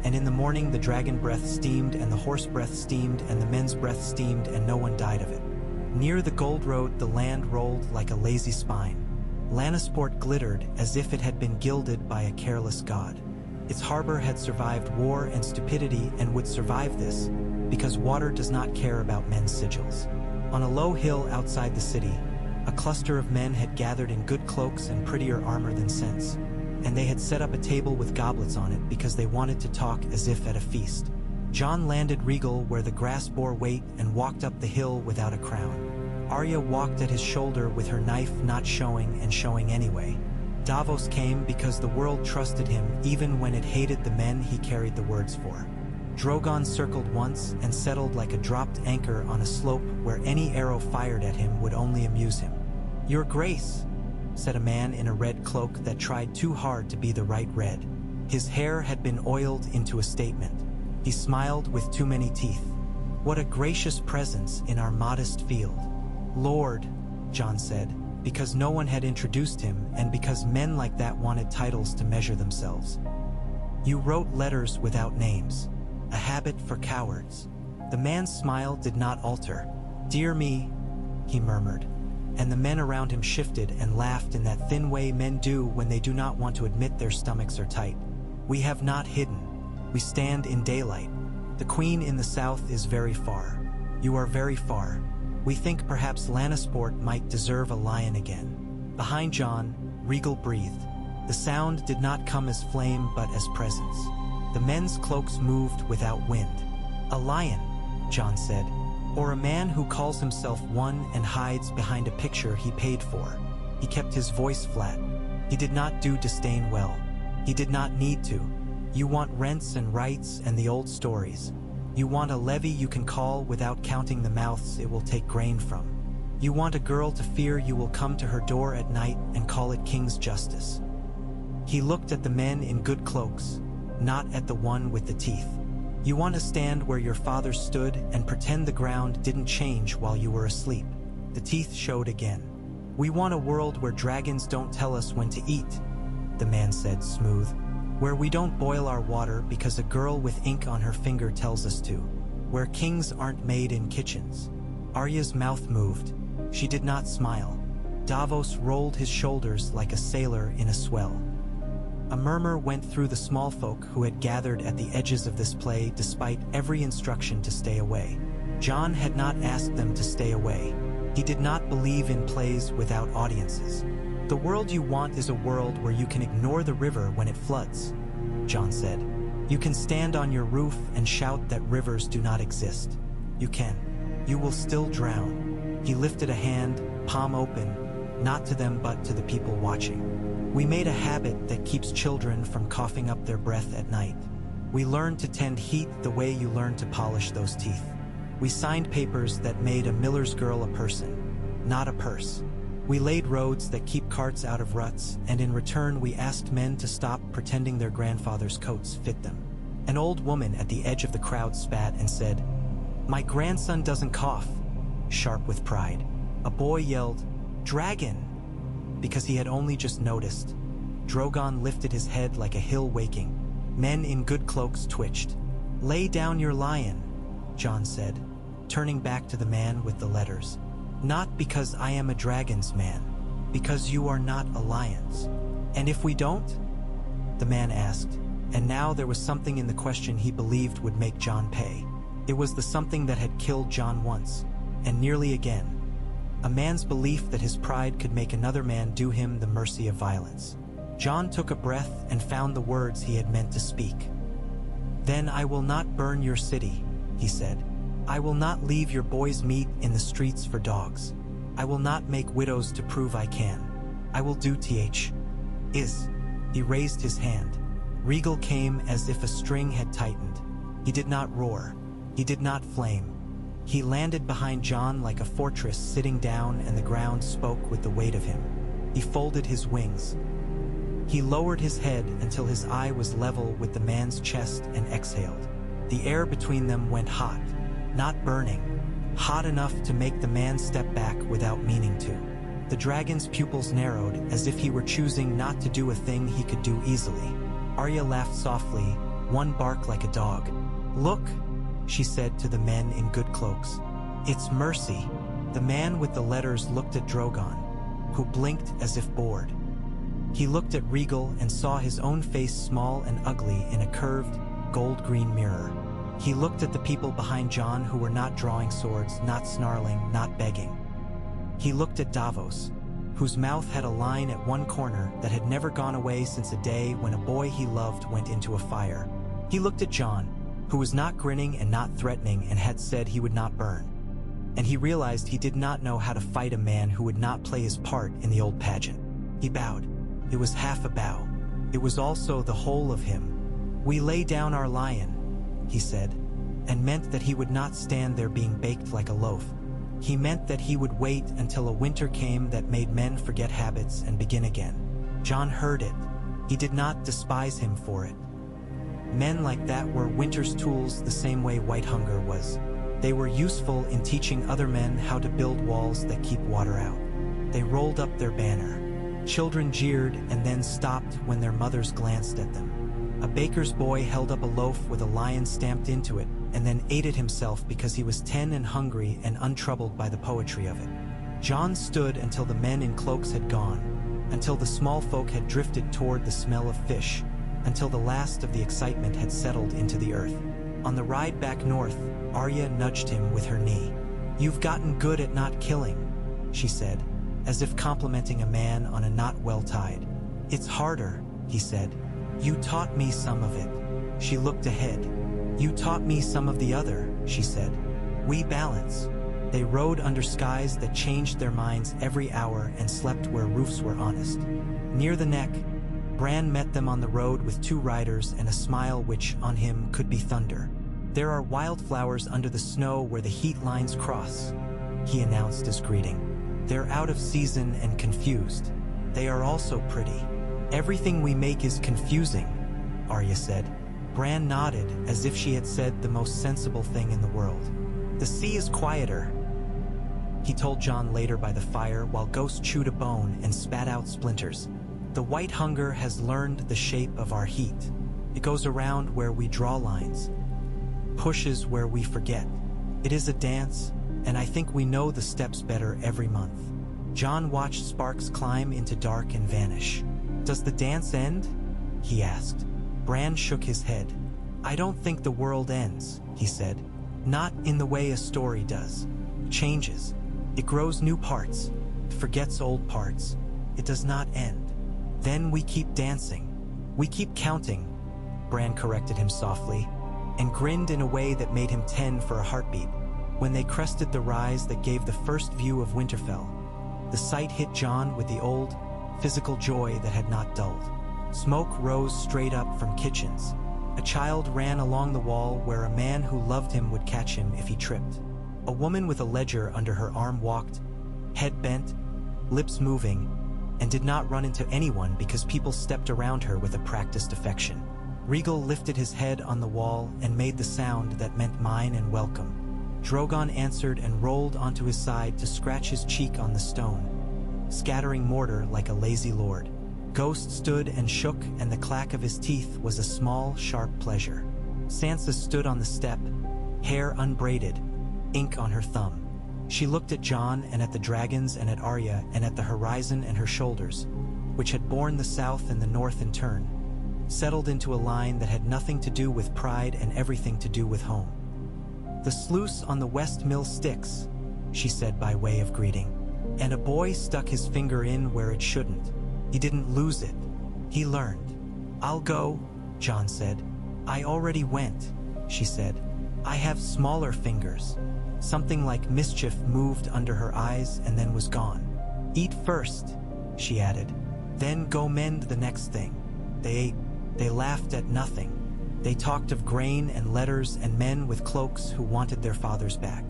Speaker 1: And in the morning the dragon breath steamed, and the horse breath steamed, and the men's breath steamed, and no one died of it. Near the gold road the land rolled like a lazy spine. Lannisport glittered as if it had been gilded by a careless god. Its harbor had survived war and stupidity and would survive this, because water does not care about men's sigils. On a low hill outside the city, a cluster of men had gathered in good cloaks and prettier armor than sense, and they had set up a table with goblets on it because they wanted to talk as if at a feast. Jon landed Rhaegal where the grass bore weight and walked up the hill without a crown. Arya walked at his shoulder with her knife not showing and showing anyway. Davos came because the world trusted him even when it hated the men he carried the words for. Drogon circled once and settled like a dropped anchor on a slope where any arrow fired at him would only amuse him. "Your Grace," said a man in a red cloak that tried too hard to be the right red. His hair had been oiled into a statement. He smiled with too many teeth. "What a gracious presence in our modest field." "Lord," Jon said, because no one had introduced him and because men like that wanted titles to measure themselves. "You wrote letters without names. A habit for cowards." The man's smile did not alter. "Dear me," he murmured, and the men around him shifted and laughed in that thin way men do when they do not want to admit their stomachs are tight. "We have not hidden. We stand in daylight. The Queen in the south is very far. You are very far. We think perhaps Lannisport might deserve a lion again." Behind Jon, Rhaegal breathed. The sound did not come as flame but as presence. The men's cloaks moved without wind. "A lion," Jon said, "or a man who calls himself one and hides behind a picture he paid for." He kept his voice flat. He did not do disdain well. He did not need to. "You want rents and rights and the old stories. You want a levy you can call without counting the mouths it will take grain from. You want a girl to fear you will come to her door at night and call it king's justice." He looked at the men in good cloaks, not at the one with the teeth. "You want to stand where your father stood and pretend the ground didn't change while you were asleep." The teeth showed again. "We want a world where dragons don't tell us when to eat," the man said, smooth. "Where we don't boil our water because a girl with ink on her finger tells us to. Where kings aren't made in kitchens." Arya's mouth moved. She did not smile. Davos rolled his shoulders like a sailor in a swell. A murmur went through the small folk who had gathered at the edges of this play despite every instruction to stay away. Jon had not asked them to stay away. He did not believe in plays without audiences. "The world you want is a world where you can ignore the river when it floods," Jon said. "You can stand on your roof and shout that rivers do not exist. You can. You will still drown." He lifted a hand, palm open, not to them but to the people watching. "We made a habit that keeps children from coughing up their breath at night. We learned to tend heat the way you learn to polish those teeth. We signed papers that made a miller's girl a person, not a purse. We laid roads that keep carts out of ruts, and in return we asked men to stop pretending their grandfathers' coats fit them." An old woman at the edge of the crowd spat and said, "My grandson doesn't cough," sharp with pride. A boy yelled, "Dragon!" because he had only just noticed. Drogon lifted his head like a hill waking. Men in good cloaks twitched. "Lay down your lion," Jon said, turning back to the man with the letters. "Not because I am a dragon's man, because you are not a lion's." "And if we don't?" the man asked, and now there was something in the question he believed would make Jon pay. It was the something that had killed Jon once, and nearly again. A man's belief that his pride could make another man do him the mercy of violence. Jon took a breath and found the words he had meant to speak. "Then I will not burn your city," he said. "I will not leave your boys' meat in the streets for dogs. I will not make widows to prove I can. I will do is." He raised his hand. Rhaegal came as if a string had tightened. He did not roar. He did not flame. He landed behind Jon like a fortress sitting down, and the ground spoke with the weight of him. He folded his wings. He lowered his head until his eye was level with the man's chest and exhaled. The air between them went hot, not burning, hot enough to make the man step back without meaning to. The dragon's pupils narrowed as if he were choosing not to do a thing he could do easily. Arya laughed softly, one barked like a dog. "Look," she said to the men in good cloaks. "It's Mercy." The man with the letters looked at Drogon, who blinked as if bored. He looked at Rhaegal and saw his own face small and ugly in a curved, gold-green mirror. He looked at the people behind Jon who were not drawing swords, not snarling, not begging. He looked at Davos, whose mouth had a line at one corner that had never gone away since a day when a boy he loved went into a fire. He looked at Jon, who was not grinning and not threatening and had said he would not burn. And he realized he did not know how to fight a man who would not play his part in the old pageant. He bowed. It was half a bow. It was also the whole of him. "We lay down our lion," he said, and meant that he would not stand there being baked like a loaf. He meant that he would wait until a winter came that made men forget habits and begin again. Jon heard it. He did not despise him for it. Men like that were winter's tools the same way white hunger was. They were useful in teaching other men how to build walls that keep water out. They rolled up their banner. Children jeered and then stopped when their mothers glanced at them. A baker's boy held up a loaf with a lion stamped into it and then ate it himself because he was 10 and hungry and untroubled by the poetry of it. Jon stood until the men in cloaks had gone, until the small folk had drifted toward the smell of fish, until the last of the excitement had settled into the earth. On the ride back north, Arya nudged him with her knee. "You've gotten good at not killing," she said, as if complimenting a man on a knot well tied. "It's harder," he said. "You taught me some of it." She looked ahead. "You taught me some of the other," she said. "We balance." They rode under skies that changed their minds every hour and slept where roofs were honest. Near the neck, Bran met them on the road with 2 riders and a smile which, on him, could be thunder. "There are wildflowers under the snow where the heat lines cross," he announced as greeting. "They're out of season and confused. They are also pretty." "Everything we make is confusing," Arya said. Bran nodded as if she had said the most sensible thing in the world. "The sea is quieter," he told Jon later by the fire while Ghost chewed a bone and spat out splinters. "The white hunger has learned the shape of our heat. It goes around where we draw lines, pushes where we forget. It is a dance, and I think we know the steps better every month." Jon watched sparks climb into dark and vanish. "Does the dance end?" he asked. Bran shook his head. "I don't think the world ends," he said. "Not in the way a story does. It changes. It grows new parts. It forgets old parts. It does not end. Then we keep dancing. We keep counting," Bran corrected him softly, and grinned in a way that made him 10 for a heartbeat. When they crested the rise that gave the first view of Winterfell, the sight hit Jon with the old, physical joy that had not dulled. Smoke rose straight up from kitchens. A child ran along the wall where a man who loved him would catch him if he tripped. A woman with a ledger under her arm walked, head bent, lips moving, and did not run into anyone because people stepped around her with a practiced affection. Rhaegal lifted his head on the wall and made the sound that meant mine and welcome. Drogon answered and rolled onto his side to scratch his cheek on the stone, scattering mortar like a lazy lord. Ghost stood and shook, and the clack of his teeth was a small, sharp pleasure. Sansa stood on the step, hair unbraided, ink on her thumb. She looked at Jon and at the dragons and at Arya and at the horizon and her shoulders, which had borne the south and the north in turn, settled into a line that had nothing to do with pride and everything to do with home. "The sluice on the West Mill sticks," she said by way of greeting, and a boy stuck his finger in where it shouldn't. He didn't lose it. He learned. "I'll go," Jon said. "I already went," she said. "I have smaller fingers." Something like mischief moved under her eyes and then was gone. "Eat first," she added. "Then go mend the next thing." They ate. They laughed at nothing. They talked of grain and letters and men with cloaks who wanted their fathers back.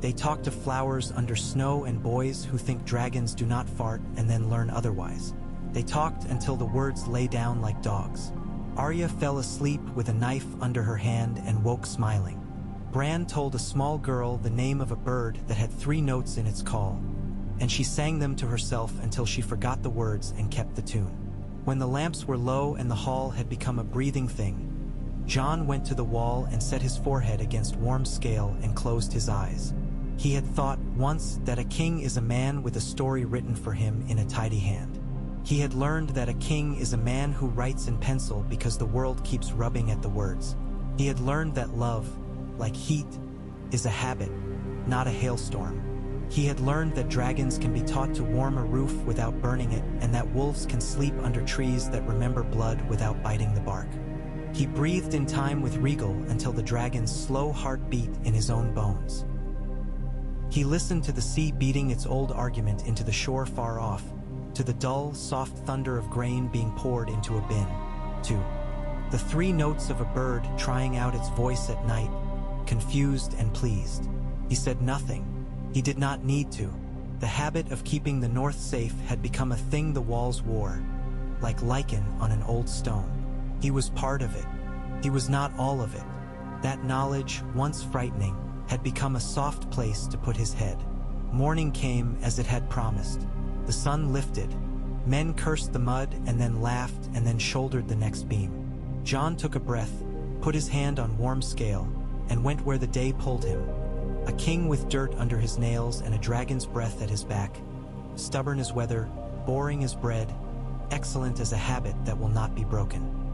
Speaker 1: They talked of flowers under snow and boys who think dragons do not fart and then learn otherwise. They talked until the words lay down like dogs. Arya fell asleep with a knife under her hand and woke smiling. Bran told a small girl the name of a bird that had 3 notes in its call, and she sang them to herself until she forgot the words and kept the tune. When the lamps were low and the hall had become a breathing thing, Jon went to the wall and set his forehead against warm scale and closed his eyes. He had thought once that a king is a man with a story written for him in a tidy hand. He had learned that a king is a man who writes in pencil because the world keeps rubbing at the words. He had learned that love, like heat, is a habit, not a hailstorm. He had learned that dragons can be taught to warm a roof without burning it, and that wolves can sleep under trees that remember blood without biting the bark. He breathed in time with Rhaegal until the dragon's slow heart beat in his own bones. He listened to the sea beating its old argument into the shore far off, to the dull, soft thunder of grain being poured into a bin, to the three notes of a bird trying out its voice at night, confused and pleased. He said nothing. He did not need to. The habit of keeping the north safe had become a thing the walls wore, like lichen on an old stone. He was part of it. He was not all of it. That knowledge, once frightening, had become a soft place to put his head. Morning came as it had promised. The sun lifted. Men cursed the mud and then laughed and then shouldered the next beam. Jon took a breath, put his hand on warm scale, and went where the day pulled him. A king with dirt under his nails and a dragon's breath at his back. Stubborn as weather, boring as bread, excellent as a habit that will not be broken.